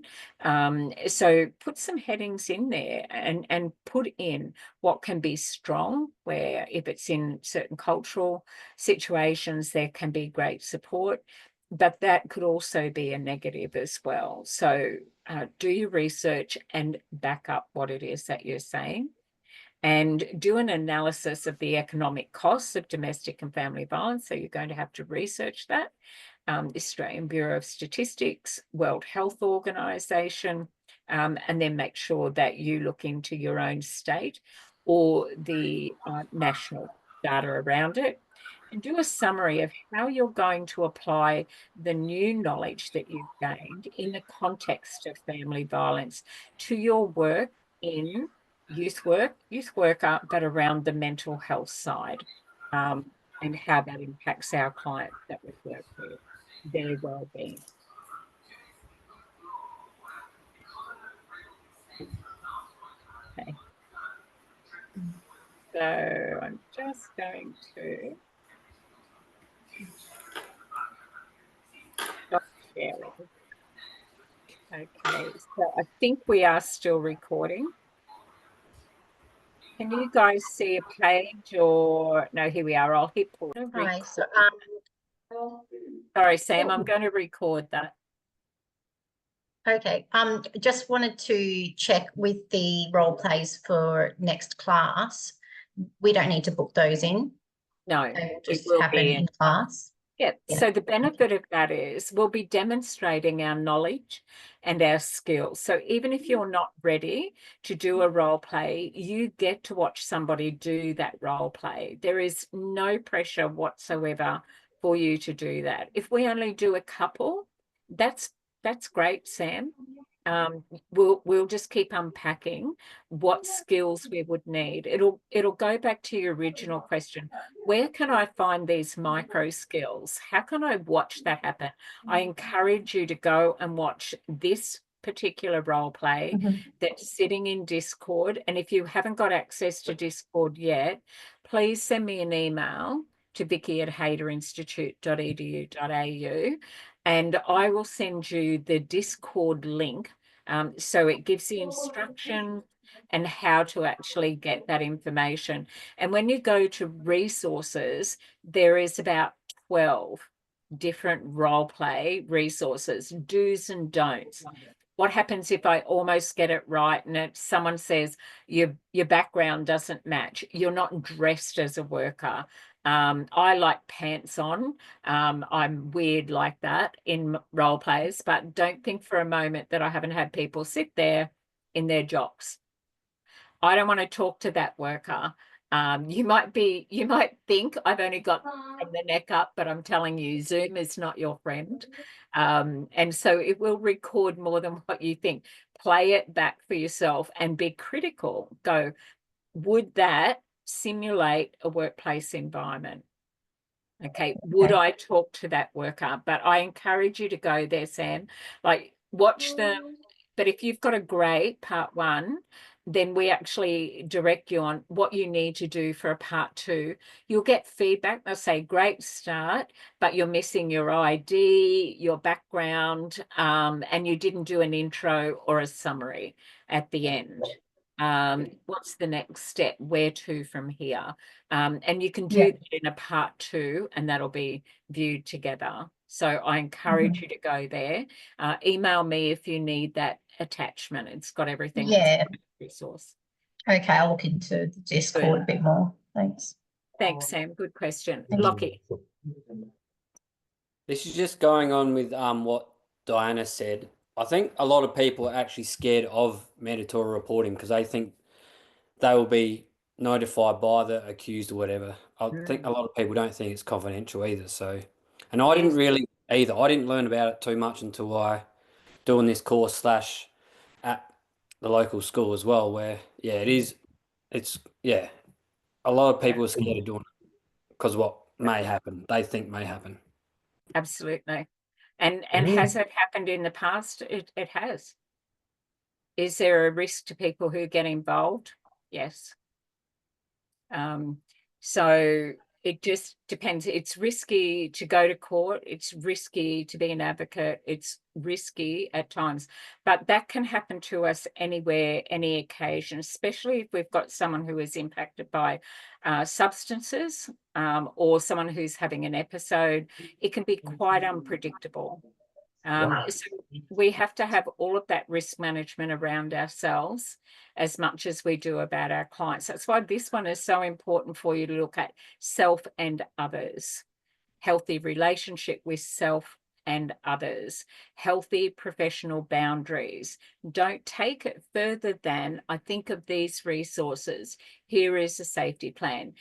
So put some headings in there and put in what can be strong, where if it's in certain cultural situations, there can be great support. But that could also be a negative as well. So do your research and back up what it is that you're saying, and do an analysis of the economic costs of domestic and family violence. So you're going to have to research that. The Australian Bureau of Statistics, World Health Organization, and then make sure that you look into your own state or the national data around it. And do a summary of how you're going to apply the new knowledge that you've gained in the context of family violence to your work in youth worker, but around the mental health side, and how that impacts our clients that we work with, their well-being. Okay. So I'm just going to stop sharing. Okay, so I think we are still recording. Can you guys see a page or no? Here we are. I'll hit pause. Hi, so, sorry, Sam, I'm going to record that. okay, just wanted to check with the role plays for next class. We don't need to book those in. No, they will it just will happen be in class. Yeah. So the benefit of that is we'll be demonstrating our knowledge and our skills. So even if you're not ready to do a role play, you get to watch somebody do that role play. There is no pressure whatsoever for you to do that. If we only do a couple, that's great, Sam. We'll just keep unpacking what skills we would need. It'll go back to your original question. Where can I find these micro skills? How can I watch that happen? I encourage you to go and watch this particular role play that's sitting in Discord. And if you haven't got access to Discord yet, please send me an email to vicky@hayderinstitute.edu.au, and I will send you the Discord link. So it gives the instruction and how to actually get that information. And when you go to resources, there is about 12 different role play resources, do's and don'ts. What happens if I almost get it right and someone says your background doesn't match? You're not dressed as a worker. I like pants on. I'm weird like that in role plays, but don't think for a moment that I haven't had people sit there in their jocks. I don't want to talk to that worker. You might think I've only got from the neck up, but I'm telling you, Zoom is not your friend. And so it will record more than what you think. Play it back for yourself and be critical. Go, would that simulate a workplace environment? Okay, would I talk to that worker? But I encourage you to go there, Sam. Like, watch them. But if you've got a great part 1, then we actually direct you on what you need to do for a part 2. You'll get feedback. They'll say, great start, but you're missing your ID, your background, and you didn't do an intro or a summary at the end. What's the next step? Where to from here? And you can do that in a part 2, and that'll be viewed together. So I encourage you to go there. Email me if you need that attachment. It's got everything. Yeah. Resource. Okay, I'll look into the Discord a bit more. Thanks. Thanks, Sam. Good question. Thank you. Lockie. This is just going on with what Diana said. I think a lot of people are actually scared of mandatory reporting because they think they will be notified by the accused or whatever. I think a lot of people don't think it's confidential either. So, and I didn't really either. I didn't learn about it too much until I doing this course / at the local school as well, where it is. It's a lot of people are scared of doing it because what may happen, they think may happen. Absolutely. And has it happened in the past? It has. Is there a risk to people who get involved? Yes. So it just depends. It's risky to go to court. It's risky to be an advocate. It's risky at times, but that can happen to us anywhere, any occasion, especially if we've got someone who is impacted by substances or someone who's having an episode. It can be quite unpredictable. So we have to have all of that risk management around ourselves as much as we do about our clients. That's why this one is so important for you to look at self and others, healthy relationship with self and others, healthy professional boundaries. Don't take it further than, I think of these resources. Here is a safety plan.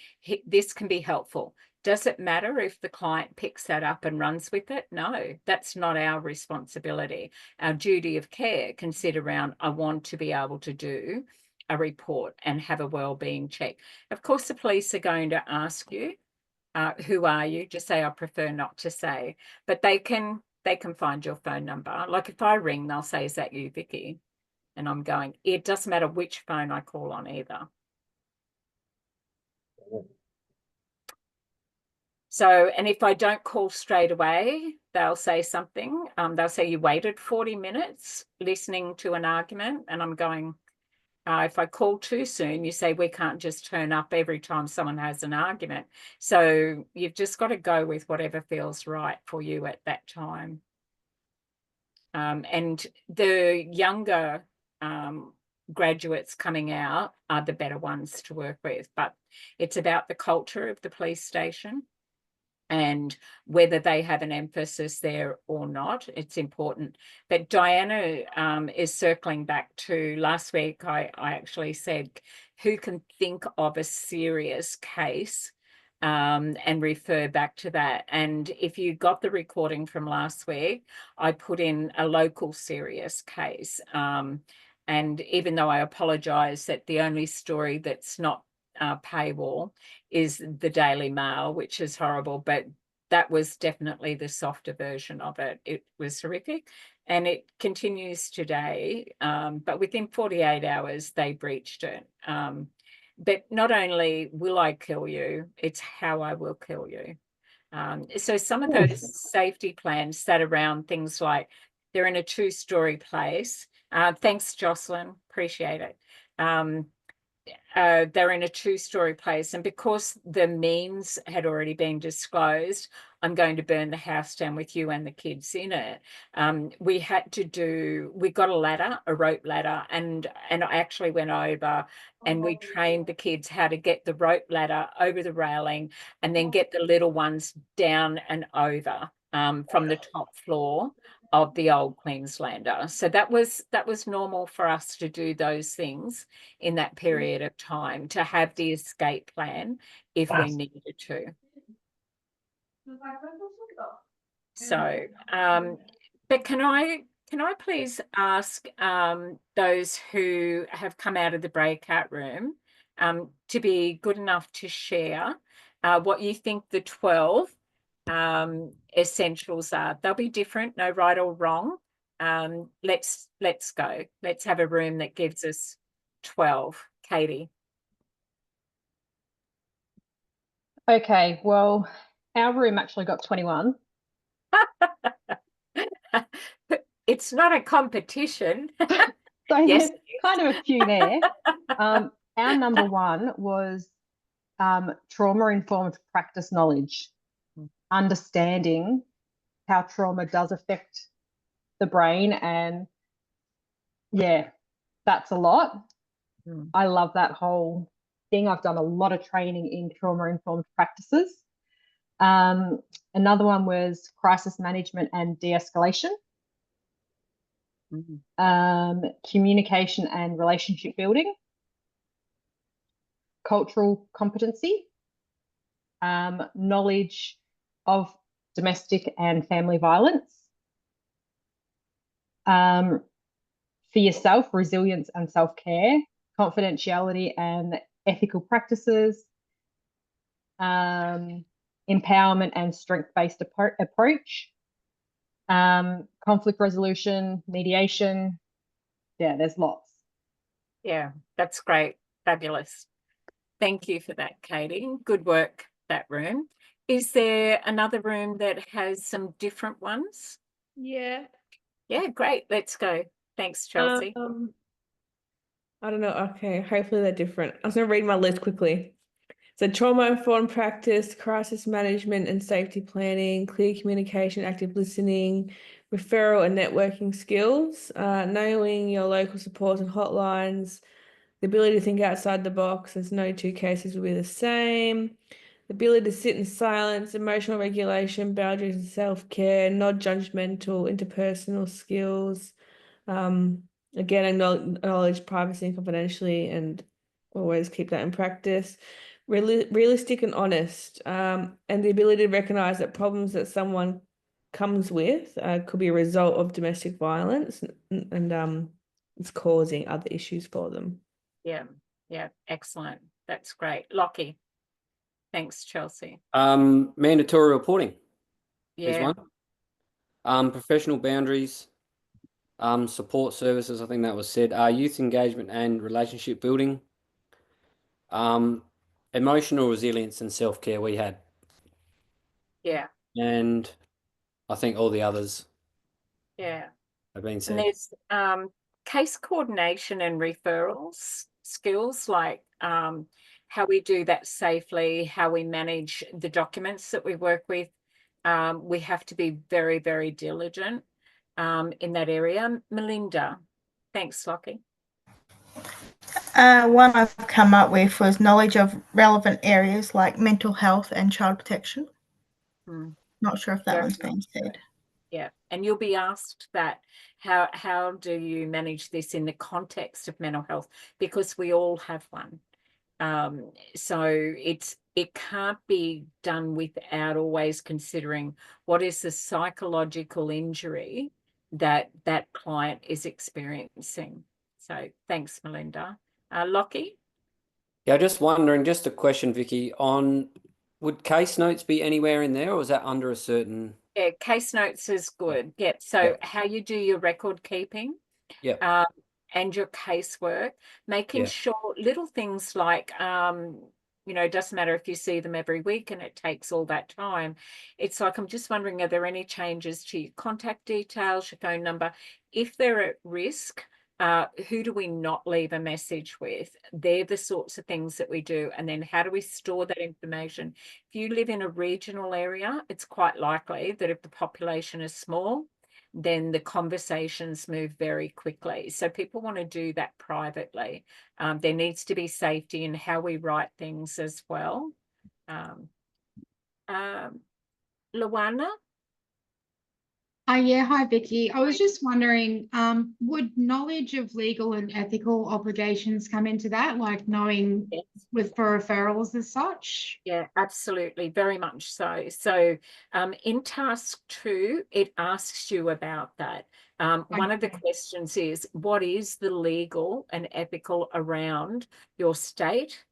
This can be helpful. Does it matter if the client picks that up and runs with it? No, that's not our responsibility. Our duty of care can sit around, I want to be able to do a report and have a wellbeing check. Of course, the police are going to ask you, who are you? Just say, I prefer not to say, but they can find your phone number. Like if I ring, they'll say, is that you, Vicky? And I'm going, it doesn't matter which phone I call on either. So, and if I don't call straight away, they'll say something. They'll say you waited 40 minutes listening to an argument. And I'm going, if I call too soon, you say we can't just turn up every time someone has an argument. So you've just got to go with whatever feels right for you at that time. And the younger graduates coming out are the better ones to work with. But it's about the culture of the police station and whether they have an emphasis there or not. It's important. But Diana is circling back to last week. I actually said, who can think of a serious case and refer back to that? And if you got the recording from last week, I put in a local serious case. And even though I apologise that the only story that's not paywall is the Daily Mail, which is horrible, but that was definitely the softer version of it. It was horrific and it continues today, but within 48 hours they breached it. But not only will I kill you, it's how I will kill you. So some of those safety plans sat around things like they're in a 2-story place. Thanks, Jocelyn, appreciate it. they're in a 2-story place, and because the means had already been disclosed, I'm going to burn the house down with you and the kids in it. We got a ladder, a rope ladder, and I actually went over and we trained the kids how to get the rope ladder over the railing and then get the little ones down and over from the top floor of the old Queenslander. So that was normal for us to do those things in that period of time, to have the escape plan if we needed to. So, but can I please ask those who have come out of the breakout room to be good enough to share what you think the 12 essentials are. They'll be different, no right or wrong. Let's go. Let's have a room that gives us 12. Katie. Okay, well, our room actually got 21. It's not a competition. So yes, there's kind of a few there. Our number one was trauma-informed practice knowledge, understanding how trauma does affect the brain. And yeah, that's a lot. I love that whole thing. I've done a lot of training in trauma-informed practices. Another one was crisis management and de-escalation. Communication and relationship building, cultural competency, knowledge of domestic and family violence, for yourself, resilience and self-care, confidentiality and ethical practices, empowerment and strength-based approach, conflict resolution, mediation. Yeah, there's lots. Yeah, that's great. Fabulous. Thank you for that, Katie. Good work, that room. Is there another room that has some different ones? Yeah. Yeah, great. Let's go. Thanks, Chelsea. I don't know. Okay, hopefully they're different. I was going to read my list quickly. So trauma-informed practice, crisis management and safety planning, clear communication, active listening, referral and networking skills, knowing your local supports and hotlines, the ability to think outside the box, there's no two cases will be the same, the ability to sit in silence, emotional regulation, boundaries and self-care, non-judgmental, interpersonal skills, again, acknowledge privacy and confidentiality and always keep that in practice. Realistic and honest, and the ability to recognize that problems that someone comes with could be a result of domestic violence and it's causing other issues for them. Yeah, excellent. That's great. Lockie. Thanks, Chelsea. Mandatory reporting is Yeah. one. Professional boundaries, support services, I think that was said. Youth engagement and relationship building. Emotional resilience and self-care we had. Yeah. And I think all the others Yeah. have been said. And there's case coordination and referrals skills, like how we do that safely, how we manage the documents that we work with. We have to be very, very diligent in that area. Melinda. Thanks, Lockie. One I've come up with was knowledge of relevant areas like mental health and child protection. Not sure if that one's been said. Yeah, and you'll be asked that, how do you manage this in the context of mental health? Because we all have one. So it can't be done without always considering what is the psychological injury that that client is experiencing. So thanks, Melinda. Lockie? Yeah, just wondering, just a question, Vicky, would case notes be anywhere in there, or is that under a certain? Yeah, case notes is good. Yep. So how you do your record keeping. Yep. And your casework, making sure little things like, it doesn't matter if you see them every week and it takes all that time. It's like, I'm just wondering, are there any changes to your contact details, your phone number? If they're at risk, Who do we not leave a message with? They're the sorts of things that we do. And then how do we store that information? If you live in a regional area, it's quite likely that if the population is small, then the conversations move very quickly. So people want to do that privately. There needs to be safety in how we write things as well. Luana? Yeah, hi Vicky. I was just wondering, would knowledge of legal and ethical obligations come into that, like knowing with for referrals as such? Yeah, absolutely, very much so. So in task 2, it asks you about that. One of the questions is, what is the legal and ethical around your state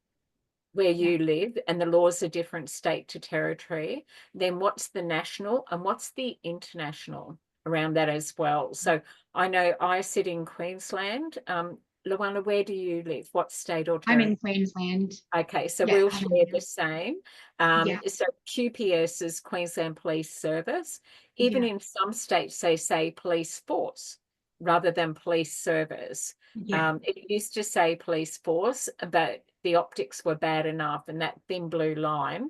where you live, and the laws are different state to territory? Then what's the national and what's the international around that as well? So I know I sit in Queensland. Luana, where do you live? What state or territory? I'm in Queensland. Okay, so Yeah, we'll I'm share the same. Yeah. So QPS is Queensland Police Service. Even in some states, they say police force rather than police service. Yeah. It used to say police force, but the optics were bad enough, and that thin blue line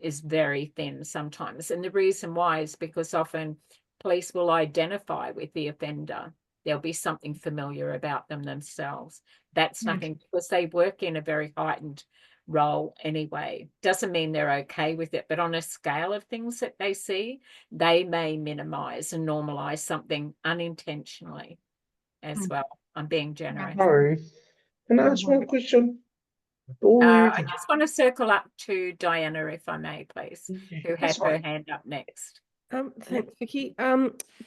is very thin sometimes. And the reason why is because often police will identify with the offender. There'll be something familiar about them themselves. That's nothing, because they work in a very heightened role anyway. Doesn't mean they're okay with it, but on a scale of things that they see, they may minimize and normalize something unintentionally as well. I'm being generous. Sorry, can I ask one question? I just want to circle up to Diana, if I may, please, who had that's her fine. hand up next. Thanks, Vicky.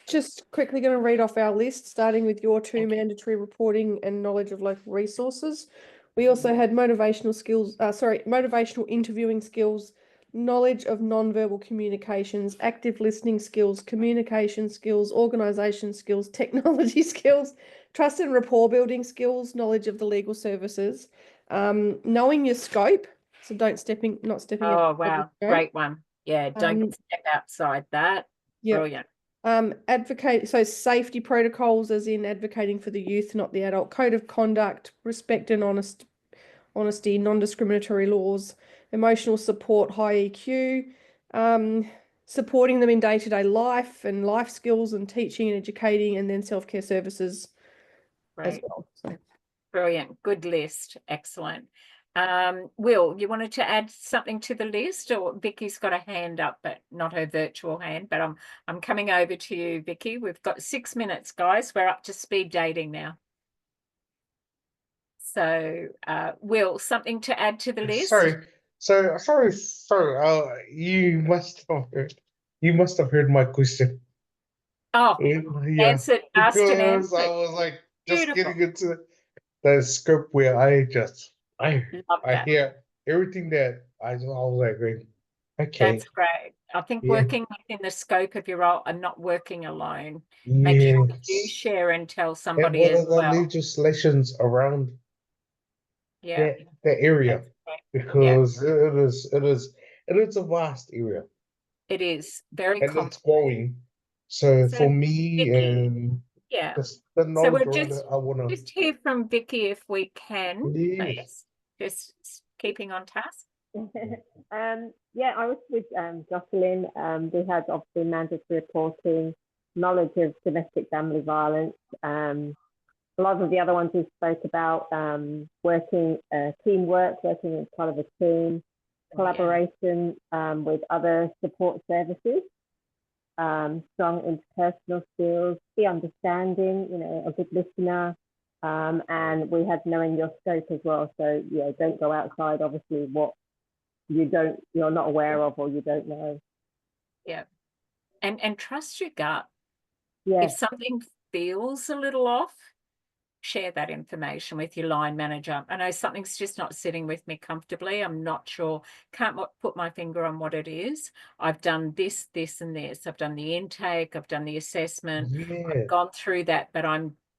Just quickly going to read off our list, starting with your 2 mandatory reporting and knowledge of local resources. We also had motivational skills, motivational interviewing skills, knowledge of non-verbal communications, active listening skills, communication skills, organisation skills, technology skills, trust and rapport building skills, knowledge of the legal services, knowing your scope. So not stepping. Oh, wow. Great one. Yeah, don't step outside that. Yep. Brilliant. Advocate, so safety protocols as in advocating for the youth, not the adult, code of conduct, respect and honesty, non-discriminatory laws, emotional support, high EQ, supporting them in day-to-day life and life skills and teaching and educating, and then self-care services as well. So. Brilliant. Good list. Excellent. Will, you wanted to add something to the list, or Vicky's got a hand up, but not her virtual hand, but I'm coming over to you, Vicky. We've got 6 minutes, guys. We're up to speed dating now. So, Will, something to add to the list? Sorry. You must have heard my question. Oh, yeah, answered, asked and because answered. I was like just Beautiful. getting into the scope where I Love that. hear everything that I was like, going, okay, That's great. I think Yeah. working within the scope of your role and not working alone. Make sure that you yes. share and tell And somebody what as are the well. legislations around Yeah. that area? Yeah, Because it is a vast area it is very and complex. it's growing. So So, for me Vicky, and yeah. the So knowledge we'll around it, I wanna just hear from Vicky if we can, Yes. please. Just keeping on task. Yeah, I was with Jocelyn. We had obviously mandatory reporting, knowledge of domestic family violence. A lot of the other ones we spoke about, working, teamwork, working as part of a team, collaboration with other support services, strong interpersonal skills, the understanding, a good listener, and we had knowing your scope as well. So yeah, don't go outside obviously what you're not aware of or you don't know. Yeah. And trust your gut. Yeah. If something feels a little off, share that information with your line manager. I know something's just not sitting with me comfortably. I'm not sure, can't put my finger on what it is. I've done this, and this. I've done the intake, I've done the assessment, I've gone through that, but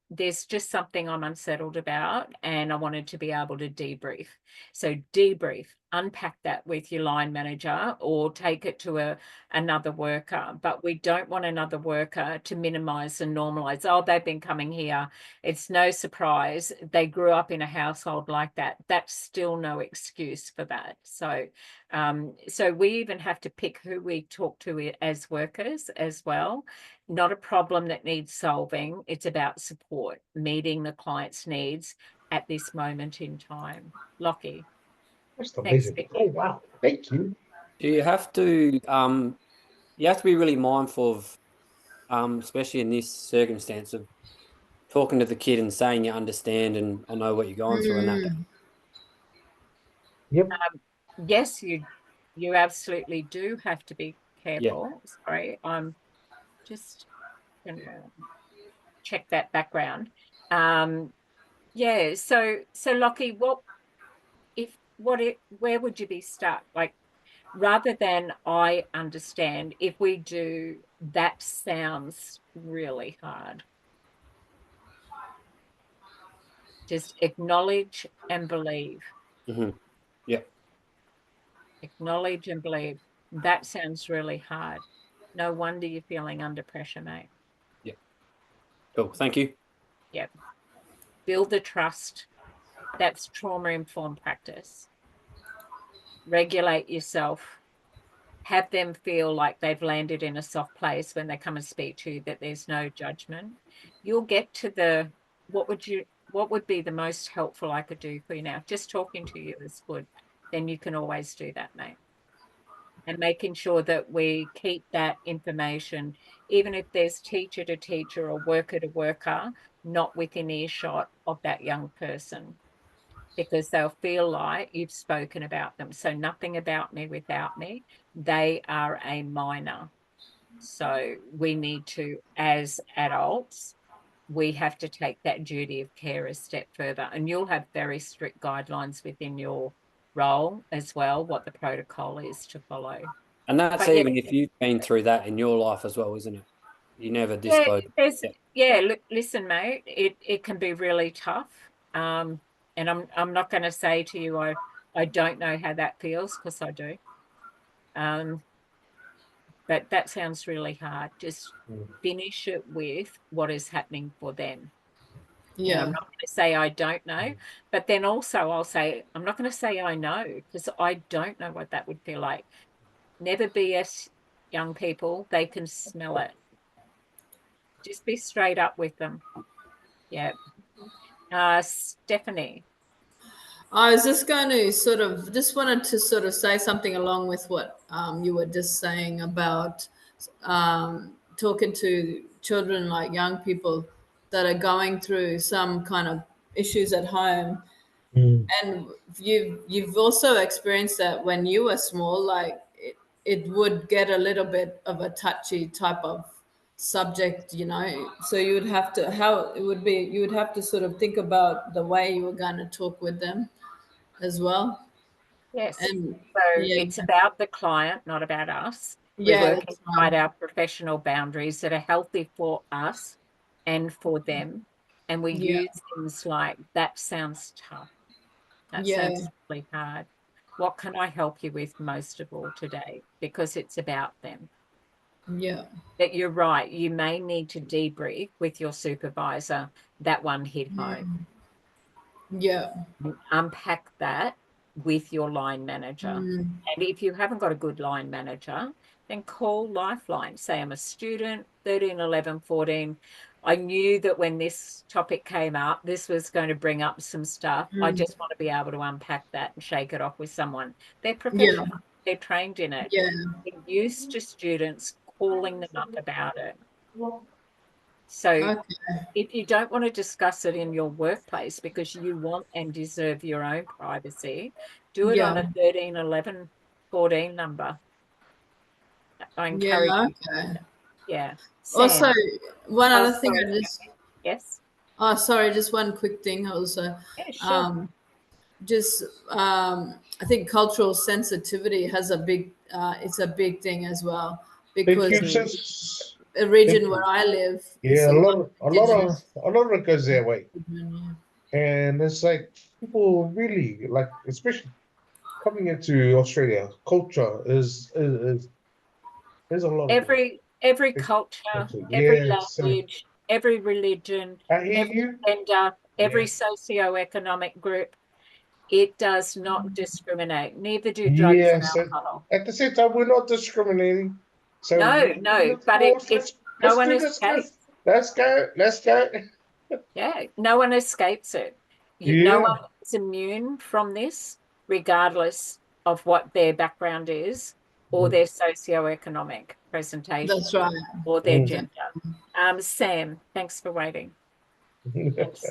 there's just something I'm unsettled about, and I wanted to be able to debrief. So debrief, unpack that with your line manager or take it to another worker. But we don't want another worker to minimize and normalize. Oh, they've been coming here. It's no surprise. They grew up in a household like that. That's still no excuse for that. So, so we even have to pick who we talk to as workers as well. Not a problem that needs solving. It's about support, meeting the client's needs at this moment in time. Lockie. That's amazing. Oh wow, thank you. Do you have to be really mindful of especially in this circumstance of talking to the kid and saying you understand and I know what you're going through and that. Yep. Yes, you absolutely do have to be careful. Sorry, I'm just gonna check that background. Yeah, so Lockie, where would you be stuck? Like, rather than I understand, if we do, that sounds really hard. Just acknowledge and believe. Mm-hmm. Yeah. Acknowledge and believe. That sounds really hard. No wonder you're feeling under pressure, mate. Yeah. Cool. Thank you. Yep. Build the trust. That's trauma-informed practice. Regulate yourself. Have them feel like they've landed in a soft place when they come and speak to you, that there's no judgment. You'll get to what would be the most helpful I could do for you now? Just talking to you is good. Then you can always do that, mate. And making sure that we keep that information, even if there's teacher to teacher or worker to worker, not within earshot of that young person, because they'll feel like you've spoken about them. So nothing about me without me. They are a minor. So we need to, as adults, we have to take that duty of care a step further. And you'll have very strict guidelines within your role as well, what the protocol is to follow. And that's But even if you've been through that in your life as well, isn't it? You never disclose. Look, listen, mate, it can be really tough. And I'm not going to say to you I don't know how that feels, because I do. But that sounds really hard. Just finish it with what is happening for them. Yeah. And I'm not going to say I don't know, but then also I'll say, I'm not going to say I know, because I don't know what that would feel like. Never BS young people. They can smell it. Just be straight up with them. Yeah. Stephanie. I was just going to wanted to sort of say something along with what you were just saying about talking to children, like young people that are going through some kind of issues at home. And you've also experienced that when you were small, like it would get a little bit of a touchy type of subject, so you would have to sort of think about the way you were going to talk with them as well. Yes. And so it's about the client, not about us. Yeah, we work inside our professional boundaries that are healthy for us and for them. And we use things like, that sounds tough. That sounds really hard. What can I help you with most of all today? Because it's about them. Yeah. That you're right. You may need to debrief with your supervisor. That one hit home. Yeah. Unpack that with your line manager. And if you haven't got a good line manager, then call Lifeline. Say, I'm a student, 13, 11, 14. I knew that when this topic came up, this was going to bring up some stuff. I just want to be able to unpack that and shake it off with someone. They're professional. They're trained in it. Yeah. They're used to students calling them up about it. So if you don't want to discuss it in your workplace because you want and deserve your own privacy, do it on a 13, 11, 14 number. I encourage you. Yeah. Also, Sam. one other thing Yes. Oh, sorry, just one quick thing also. Yeah, sure. I think cultural sensitivity has it's a big thing as well, because a region where I live, a lot of it goes their way. And it's like people really, like, especially coming into Australia, culture is there's a lot of Every culture, every language, every religion, I hear every you. gender, every socio-economic group, it does not discriminate. Neither do drugs and alcohol. At the same time, we're not discriminating. So No, but no one escapes. Let's go. Yeah, no one escapes it. No one is immune from this, regardless of what their background is or their socio-economic presentation. That's right. Or their gender. Sam, thanks for waiting. Thanks.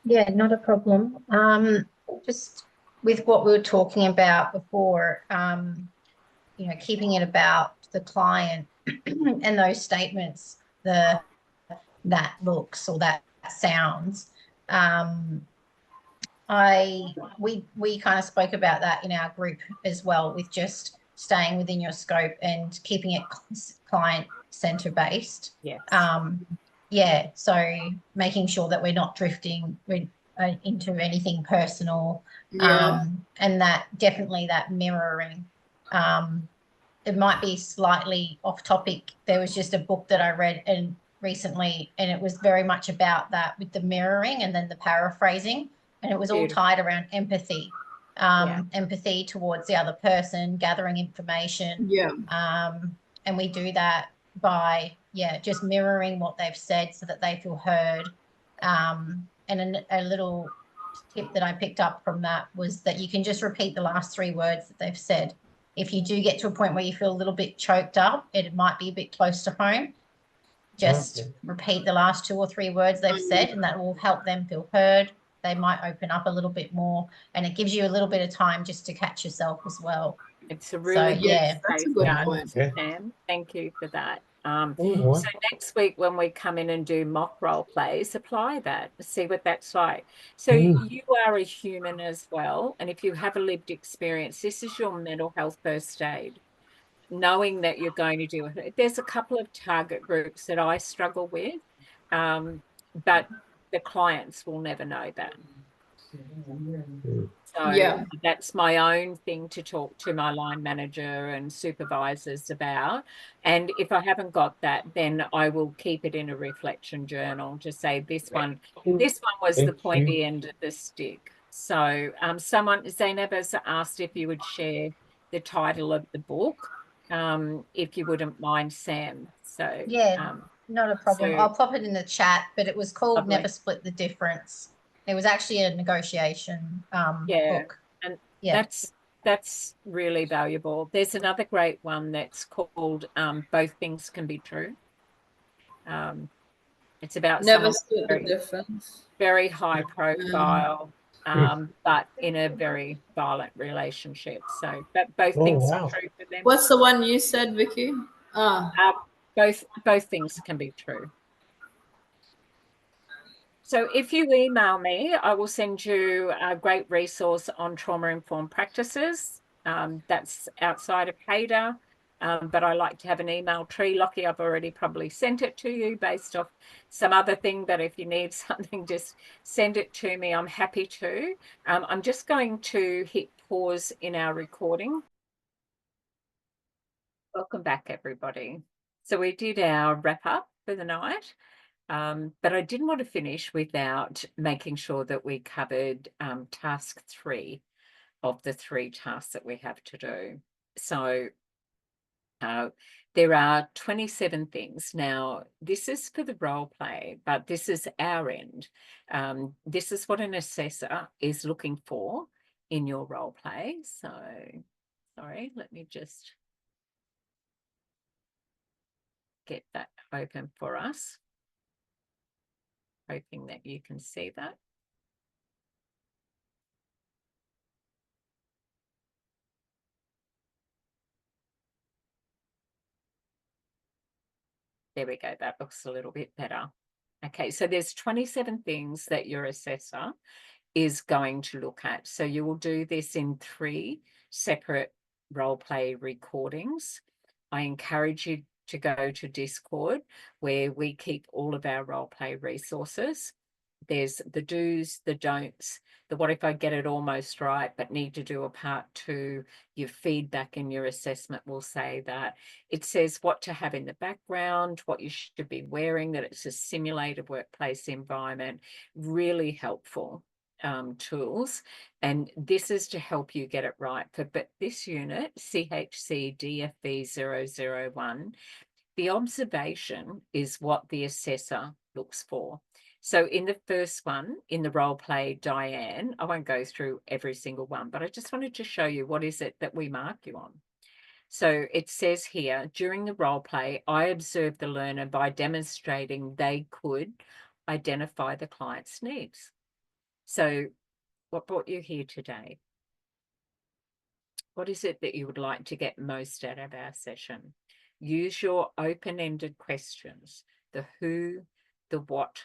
Yeah, not a problem. Just with what we were talking about before, you know, keeping it about the client and those statements, that looks or that sounds. We kind of spoke about that in our group as well, with just staying within your scope and keeping it client center based. Yes. Yeah, so making sure that we're not drifting into anything personal. And that definitely that mirroring. It might be slightly off topic. There was just a book that I read recently, and it was very much about that, with the mirroring and then the paraphrasing, and it was all tied around empathy. Empathy towards the other person, gathering information. And we do that by just mirroring what they've said so that they feel heard. And a little tip that I picked up from that was that you can just repeat the last 3 words that they've said. If you do get to a point where you feel a little bit choked up, it might be a bit close to home. Just repeat the last 2 or 3 words they've said, and that will help them feel heard. They might open up a little bit more, and it gives you a little bit of time just to catch yourself as well. It's a really good that's a good point. Sam. Thank you for that. So next week when we come in and do mock role plays, apply that, see what that's like. So you are a human as well, and if you have a lived experience, this is your mental health first aid. Knowing that you're going to do it. There's a couple of target groups that I struggle with, but the clients will never know that. So that's my own thing to talk to my line manager and supervisors about. And if I haven't got that, then I will keep it in a reflection journal to say this one was the pointy end of the stick. So Zainab has asked if you would share the title of the book, if you wouldn't mind, Sam. So not a problem. I'll pop it in the chat, but it was called Never Split the Difference. It was actually a negotiation book. And that's really valuable. There's another great one that's called Both Things Can Be True. It's about Never Split the Difference. Very high profile, but in a very violent relationship. So but both things are true for them. What's the one you said, Vicky? Both things can be true. So if you email me, I will send you a great resource on trauma-informed practices. That's outside of HADA, but I like to have an email tree. Lockie, I've already probably sent it to you based off some other thing, but if you need something, just send it to me. I'm happy to. I'm just going to hit pause in our recording. Welcome back, everybody. So we did our wrap up for the night. But I didn't want to finish without making sure that we covered task 3 of the 3 tasks that we have to do. So there are 27 things. Now, this is for the role play, but this is our end. This is what an assessor is looking for in your role play. So, sorry, let me just get that open for us. Hoping that you can see that. There we go. That looks a little bit better. Okay, so there's 27 things that your assessor is going to look at. So you will do this in 3 separate role play recordings. I encourage you to go to Discord, where we keep all of our role play resources. there's the do's, the don'ts, the what if I get it almost right, but need to do a part 2. Your feedback in your assessment will say that. It says what to have in the background, what you should be wearing, that it's a simulated workplace environment. Really helpful tools. And this is to help you get it right. But this unit, CHCDFV001, the observation is what the assessor looks for. So in the first one, in the role play, Diane, I won't go through every single one, but I just wanted to show you what is it that we mark you on. So it says here, during the role play, I observed the learner by demonstrating they could identify the client's needs. So what brought you here today? What is it that you would like to get most out of our session? Use your open-ended questions, the who, the what,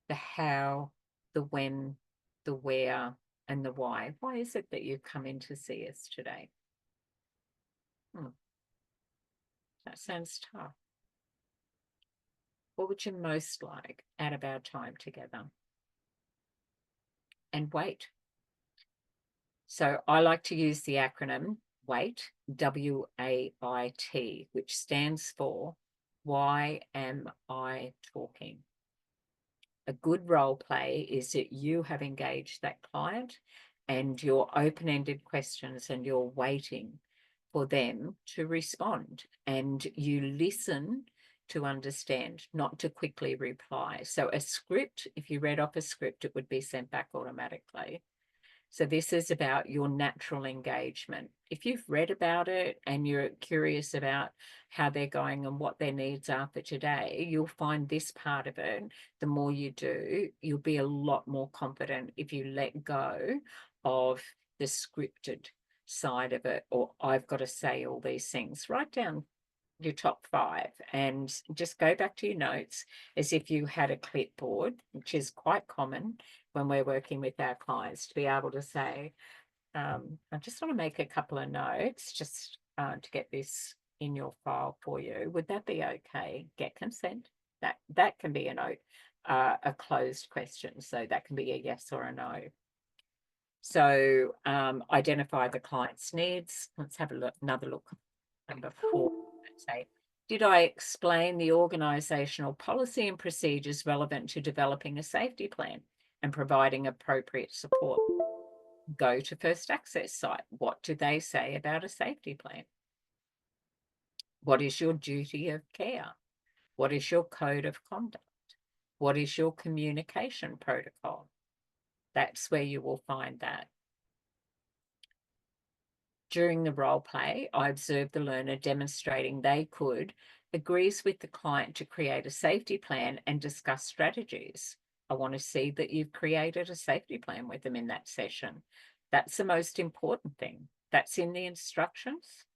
the how, the when, the where, and the why. Why is it that you've come in to see us today? That sounds tough. What would you most like out of our time together? And wait. So I like to use the acronym WAIT, W-A-I-T, which stands for Why Am I Talking? A good role play is that you have engaged that client and your open-ended questions, and you're waiting for them to respond, and you listen to understand, not to quickly reply. So a script, if you read off a script, it would be sent back automatically. So this is about your natural engagement. If you've read about it and you're curious about how they're going and what their needs are for today, you'll find this part of it. The more you do, you'll be a lot more confident if you let go of the scripted side of it, or I've got to say all these things. Write down your top 5 and just go back to your notes as if you had a clipboard, which is quite common when we're working with our clients, to be able to say, I just want to make a couple of notes just to get this in your file for you. Would that be okay? Get consent. That can be a note, a closed question. So that can be a yes or a no. So identify the client's needs. Let's have a look, another look. Number 4, let's say, did I explain the organisational policy and procedures relevant to developing a safety plan and providing appropriate support? Go to First Access site. What do they say about a safety plan? What is your duty of care? What is your code of conduct? What is your communication protocol? That's where you will find that. During the role play, I observed the learner demonstrating they could, agrees with the client to create a safety plan and discuss strategies. I want to see that you've created a safety plan with them in that session. That's the most important thing. That's in the instructions.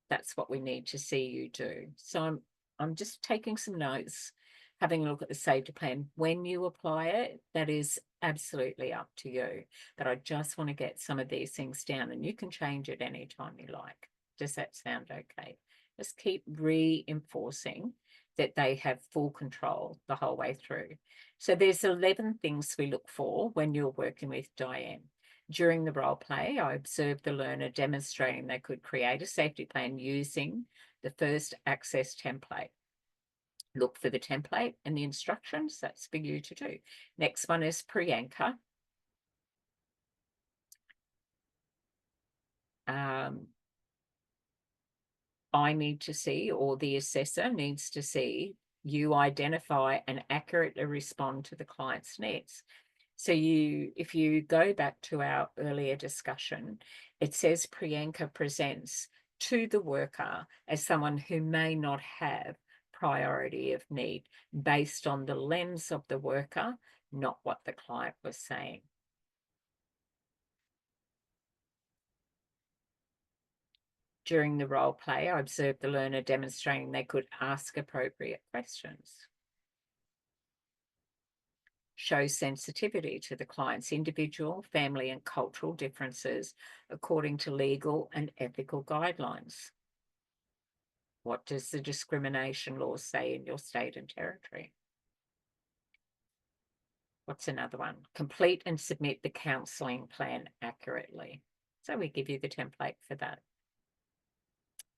That's what we need to see you do. So I'm just taking some notes, having a look at the safety plan. When you apply it, that is absolutely up to you. But I just want to get some of these things down, and you can change it anytime you like. Does that sound okay? Just keep reinforcing that they have full control the whole way through. So there's 11 things we look for when you're working with Diane. During the role play, I observed the learner demonstrating they could create a safety plan using the First Access template. Look for the template and the instructions. That's for you to do. Next one is Priyanka. I need to see, or the assessor needs to see, you identify and accurately respond to the client's needs. So if you go back to our earlier discussion, it says Priyanka presents to the worker as someone who may not have priority of need based on the lens of the worker, not what the client was saying. During the role play, I observed the learner demonstrating they could ask appropriate questions. Show sensitivity to the client's individual, family, and cultural differences according to legal and ethical guidelines. What does the discrimination law say in your state and territory? What's another one? Complete and submit the counselling plan accurately. So we give you the template for that.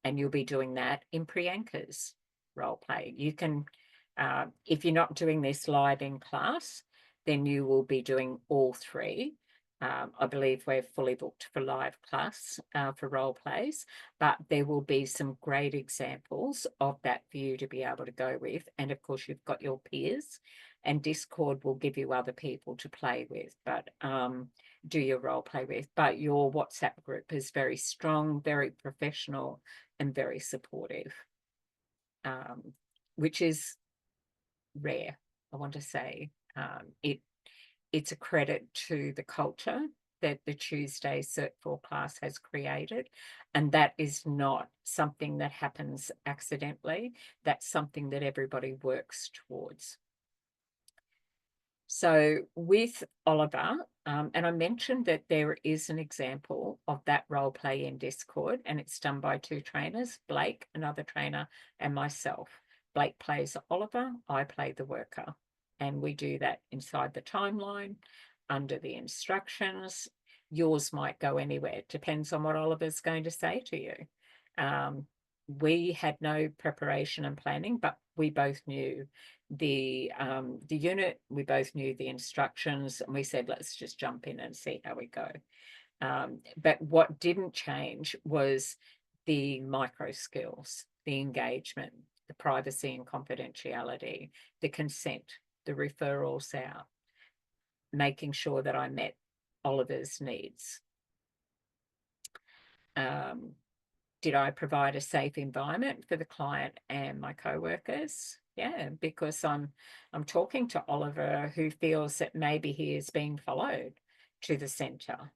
And you'll be doing that in Priyanka's role play. You can, if you're not doing this live in class, then you will be doing all three. I believe we're fully booked for live class for role plays, but there will be some great examples of that for you to be able to go with. And of course, you've got your peers, and Discord will give you other people to play with, but do your role play with. But your WhatsApp group is very strong, very professional, and very supportive, which is rare, I want to say. It's a credit to the culture that the Tuesday Cert 4 class has created, and that is not something that happens accidentally. That's something that everybody works towards. So with Oliver, and I mentioned that there is an example of that role play in Discord, and it's done by two trainers, Blake, another trainer, and myself. Blake plays Oliver, I play the worker, and we do that inside the timeline, under the instructions. Yours might go anywhere. It depends on what Oliver's going to say to you. We had no preparation and planning, but we both knew the unit, we both knew the instructions, and we said, let's just jump in and see how we go. But what didn't change was the micro skills, the engagement, the privacy and confidentiality, the consent, the referrals out, making sure that I met Oliver's needs. Did I provide a safe environment for the client and my co-workers? Yeah, because I'm talking to Oliver, who feels that maybe he is being followed to the centre.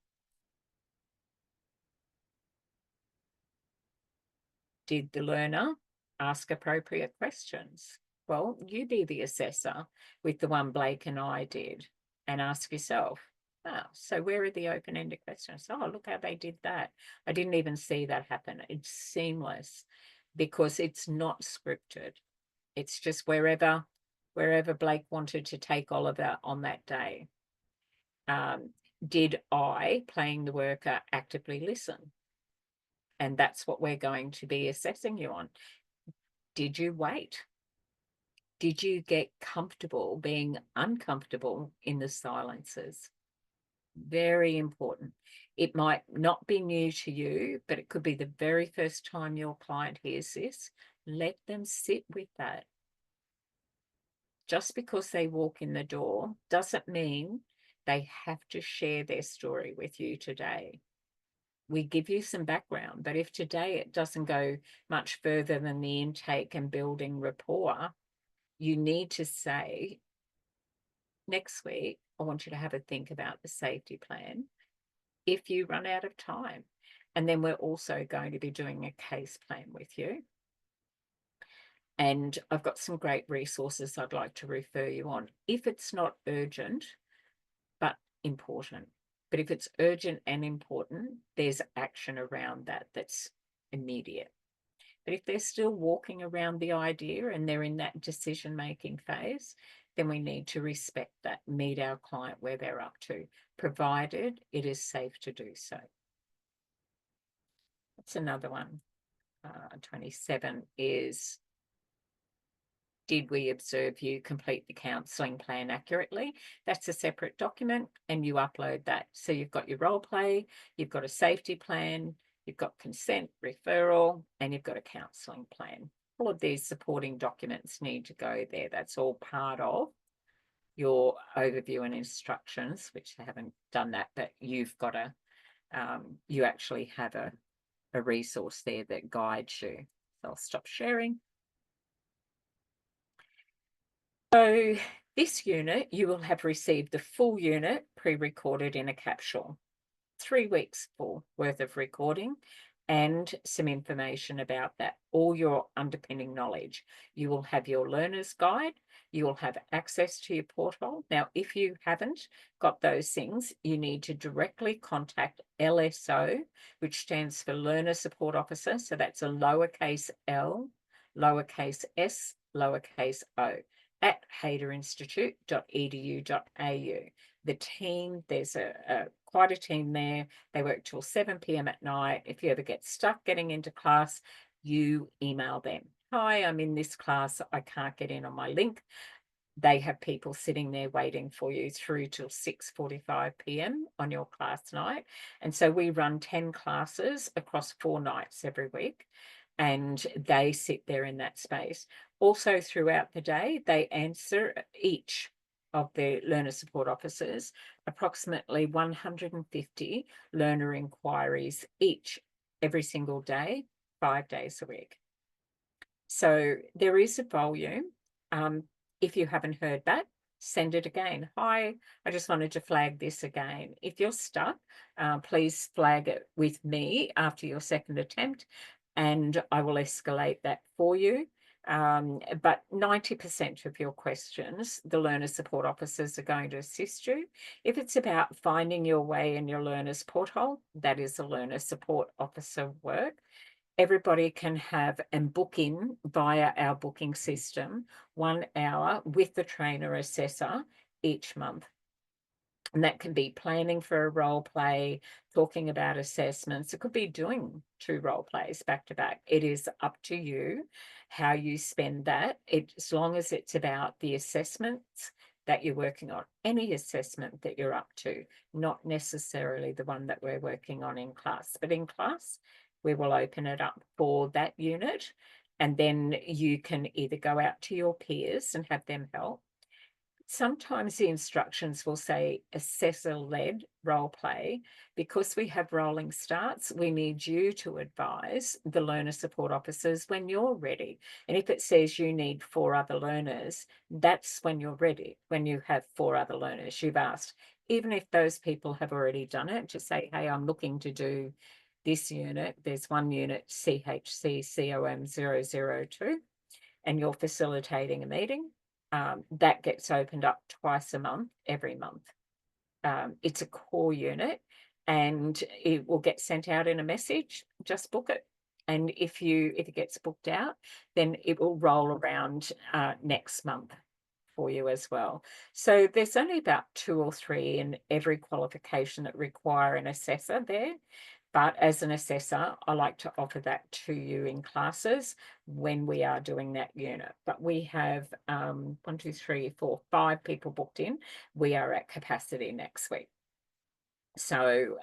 Did the learner ask appropriate questions? Well, you be the assessor with the one Blake and I did, and ask yourself, wow, so where are the open-ended questions? Oh, look how they did that. I didn't even see that happen. It's seamless because it's not scripted. It's just wherever Blake wanted to take Oliver on that day. Did I, playing the worker, actively listen? And that's what we're going to be assessing you on. Did you wait? Did you get comfortable being uncomfortable in the silences? Very important. It might not be new to you, but it could be the very first time your client hears this. Let them sit with that. Just because they walk in the door doesn't mean they have to share their story with you today. We give you some background, but if today it doesn't go much further than the intake and building rapport, you need to say, next week, I want you to have a think about the safety plan if you run out of time. And then we're also going to be doing a case plan with you. And I've got some great resources I'd like to refer you on if it's not urgent, but important. But if it's urgent and important, there's action around that that's immediate. But if they're still walking around the idea and they're in that decision-making phase, then we need to respect that, meet our client where they're up to, provided it is safe to do so. That's another one. 27 is, did we observe you complete the counselling plan accurately? That's a separate document and you upload that. So you've got your role play, you've got a safety plan, you've got consent, referral, and you've got a counselling plan. All of these supporting documents need to go there. That's all part of your overview and instructions, which I haven't done that, but you've got a, you actually have a resource there that guides you. So I'll stop sharing. So this unit, you will have received the full unit pre-recorded in a capsule, 3 weeks full worth of recording and some information about that, all your underpinning knowledge. You will have your learner's guide, you will have access to your portal. Now, if you haven't got those things, you need to directly contact LSO, which stands for Learner Support Officer. So that's a lowercase L, lowercase s, lowercase o. at hayderinstitute.edu.au. The team, there's quite a team there. They work till 7 p.m. at night. If you ever get stuck getting into class, you email them. Hi, I'm in this class. I can't get in on my link. They have people sitting there waiting for you through till 6:45 p.m. on your class night. And so we run 10 classes across 4 nights every week, and they sit there in that space. Also throughout the day, they answer each of the learner support officers approximately 150 learner inquiries each every single day, 5 days a week. So there is a volume. If you haven't heard that, send it again. Hi, I just wanted to flag this again. If you're stuck, please flag it with me after your second attempt, and I will escalate that for you. But 90% of your questions, the learner support officers are going to assist you. If it's about finding your way in your learner's porthole, that is a learner support officer work. Everybody can have and book in via our booking system 1 hour with the trainer assessor each month. And that can be planning for a role play, talking about assessments. It could be doing 2 role plays back to back. It is up to you how you spend that. As long as it's about the assessments that you're working on, any assessment that you're up to, not necessarily the one that we're working on in class, but in class, we will open it up for that unit. And then you can either go out to your peers and have them help. Sometimes the instructions will say assessor-led role play. Because we have rolling starts, we need you to advise the learner support officers when you're ready. And if it says you need 4 other learners, that's when you're ready, when you have 4 other learners you've asked. Even if those people have already done it, just say, hey, I'm looking to do this unit. There's one unit, CHCDFV001, and you're facilitating a meeting. That gets opened up twice a month, every month. It's a core unit, and it will get sent out in a message. Just book it, and if it gets booked out, then it will roll around next month for you as well. So there's only about 2 or 3 in every qualification that require an assessor there. But as an assessor, I like to offer that to you in classes when we are doing that unit. But we have 1, 2, 3, 4, 5 people booked in. We are at capacity next week. So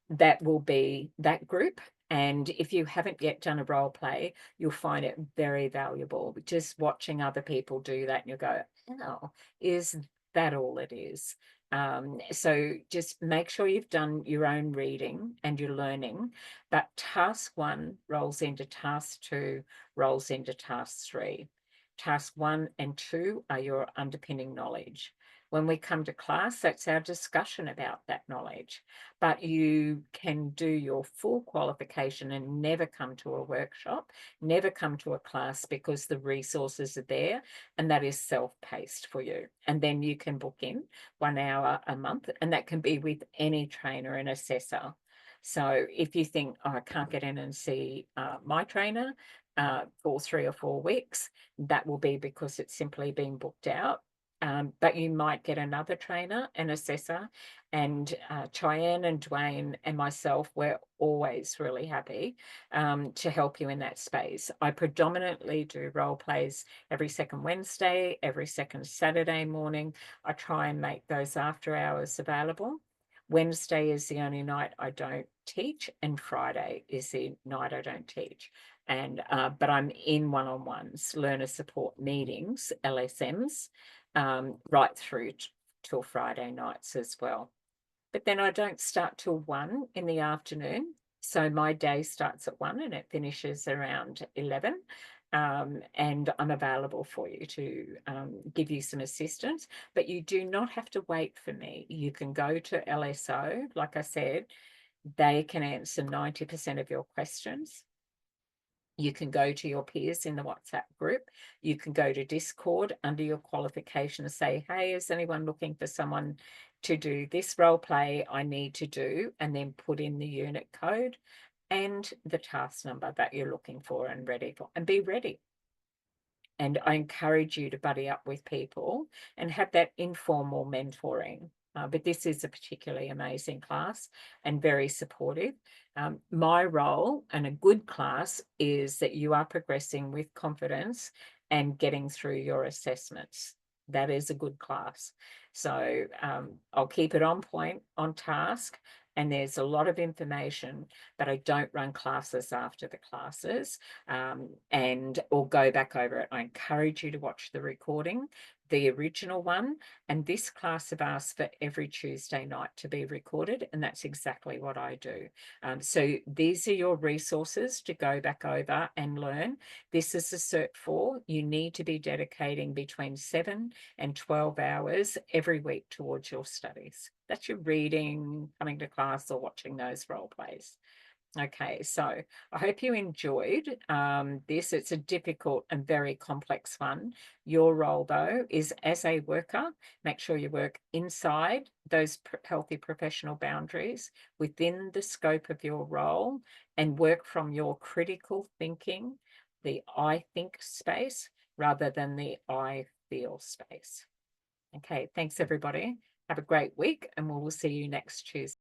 that will be that group. And if you haven't yet done a role play, you'll find it very valuable. Just watching other people do that, and you'll go, oh, is that all it is? So just make sure you've done your own reading and your learning, but task 1 rolls into task 2, rolls into task 3. Task 1 and 2 are your underpinning knowledge. When we come to class, that's our discussion about that knowledge. But you can do your full qualification and never come to a workshop, never come to a class, because the resources are there, and that is self-paced for you. And then you can book in 1 hour a month, and that can be with any trainer and assessor. So if you think, oh, I can't get in and see my trainer for 3 or 4 weeks, that will be because it's simply been booked out. But you might get another trainer, an assessor, and Cheyenne and Dwayne and myself, we're always really happy to help you in that space. I predominantly do role plays every second Wednesday, every second Saturday morning. I try and make those after hours available. Wednesday is the only night I don't teach, and Friday is the night I don't teach. And but I'm in one-on-ones, learner support meetings, LSMs, right through till Friday nights as well. But then I don't start till 1 in the afternoon. So my day starts at 1 and it finishes around 11. And I'm available for you to give you some assistance, but you do not have to wait for me. You can go to LSO. Like I said, they can answer 90% of your questions. You can go to your peers in the WhatsApp group. You can go to Discord under your qualification and say, hey, is anyone looking for someone to do this role play I need to do? And then put in the unit code and the task number that you're looking for and ready for, and be ready. And I encourage you to buddy up with people and have that informal mentoring. But this is a particularly amazing class and very supportive. My role and a good class is that you are progressing with confidence and getting through your assessments. That is a good class. So I'll keep it on point, on task, and there's a lot of information, but I don't run classes after the classes or go back over it. I encourage you to watch the recording, the original one, and this class have asked for every Tuesday night to be recorded, and that's exactly what I do. So these are your resources to go back over and learn. This is a Cert 4. You need to be dedicating between 7 and 12 hours every week towards your studies. That's your reading, coming to class, or watching those role plays. Okay, so I hope you enjoyed this. It's a difficult and very complex one. Your role, though, is as a worker, make sure you work inside those healthy professional boundaries within the scope of your role, and work from your critical thinking, the I think space, rather than the I feel space. Okay, thanks everybody. Have a great week, and we'll see you next Tuesday.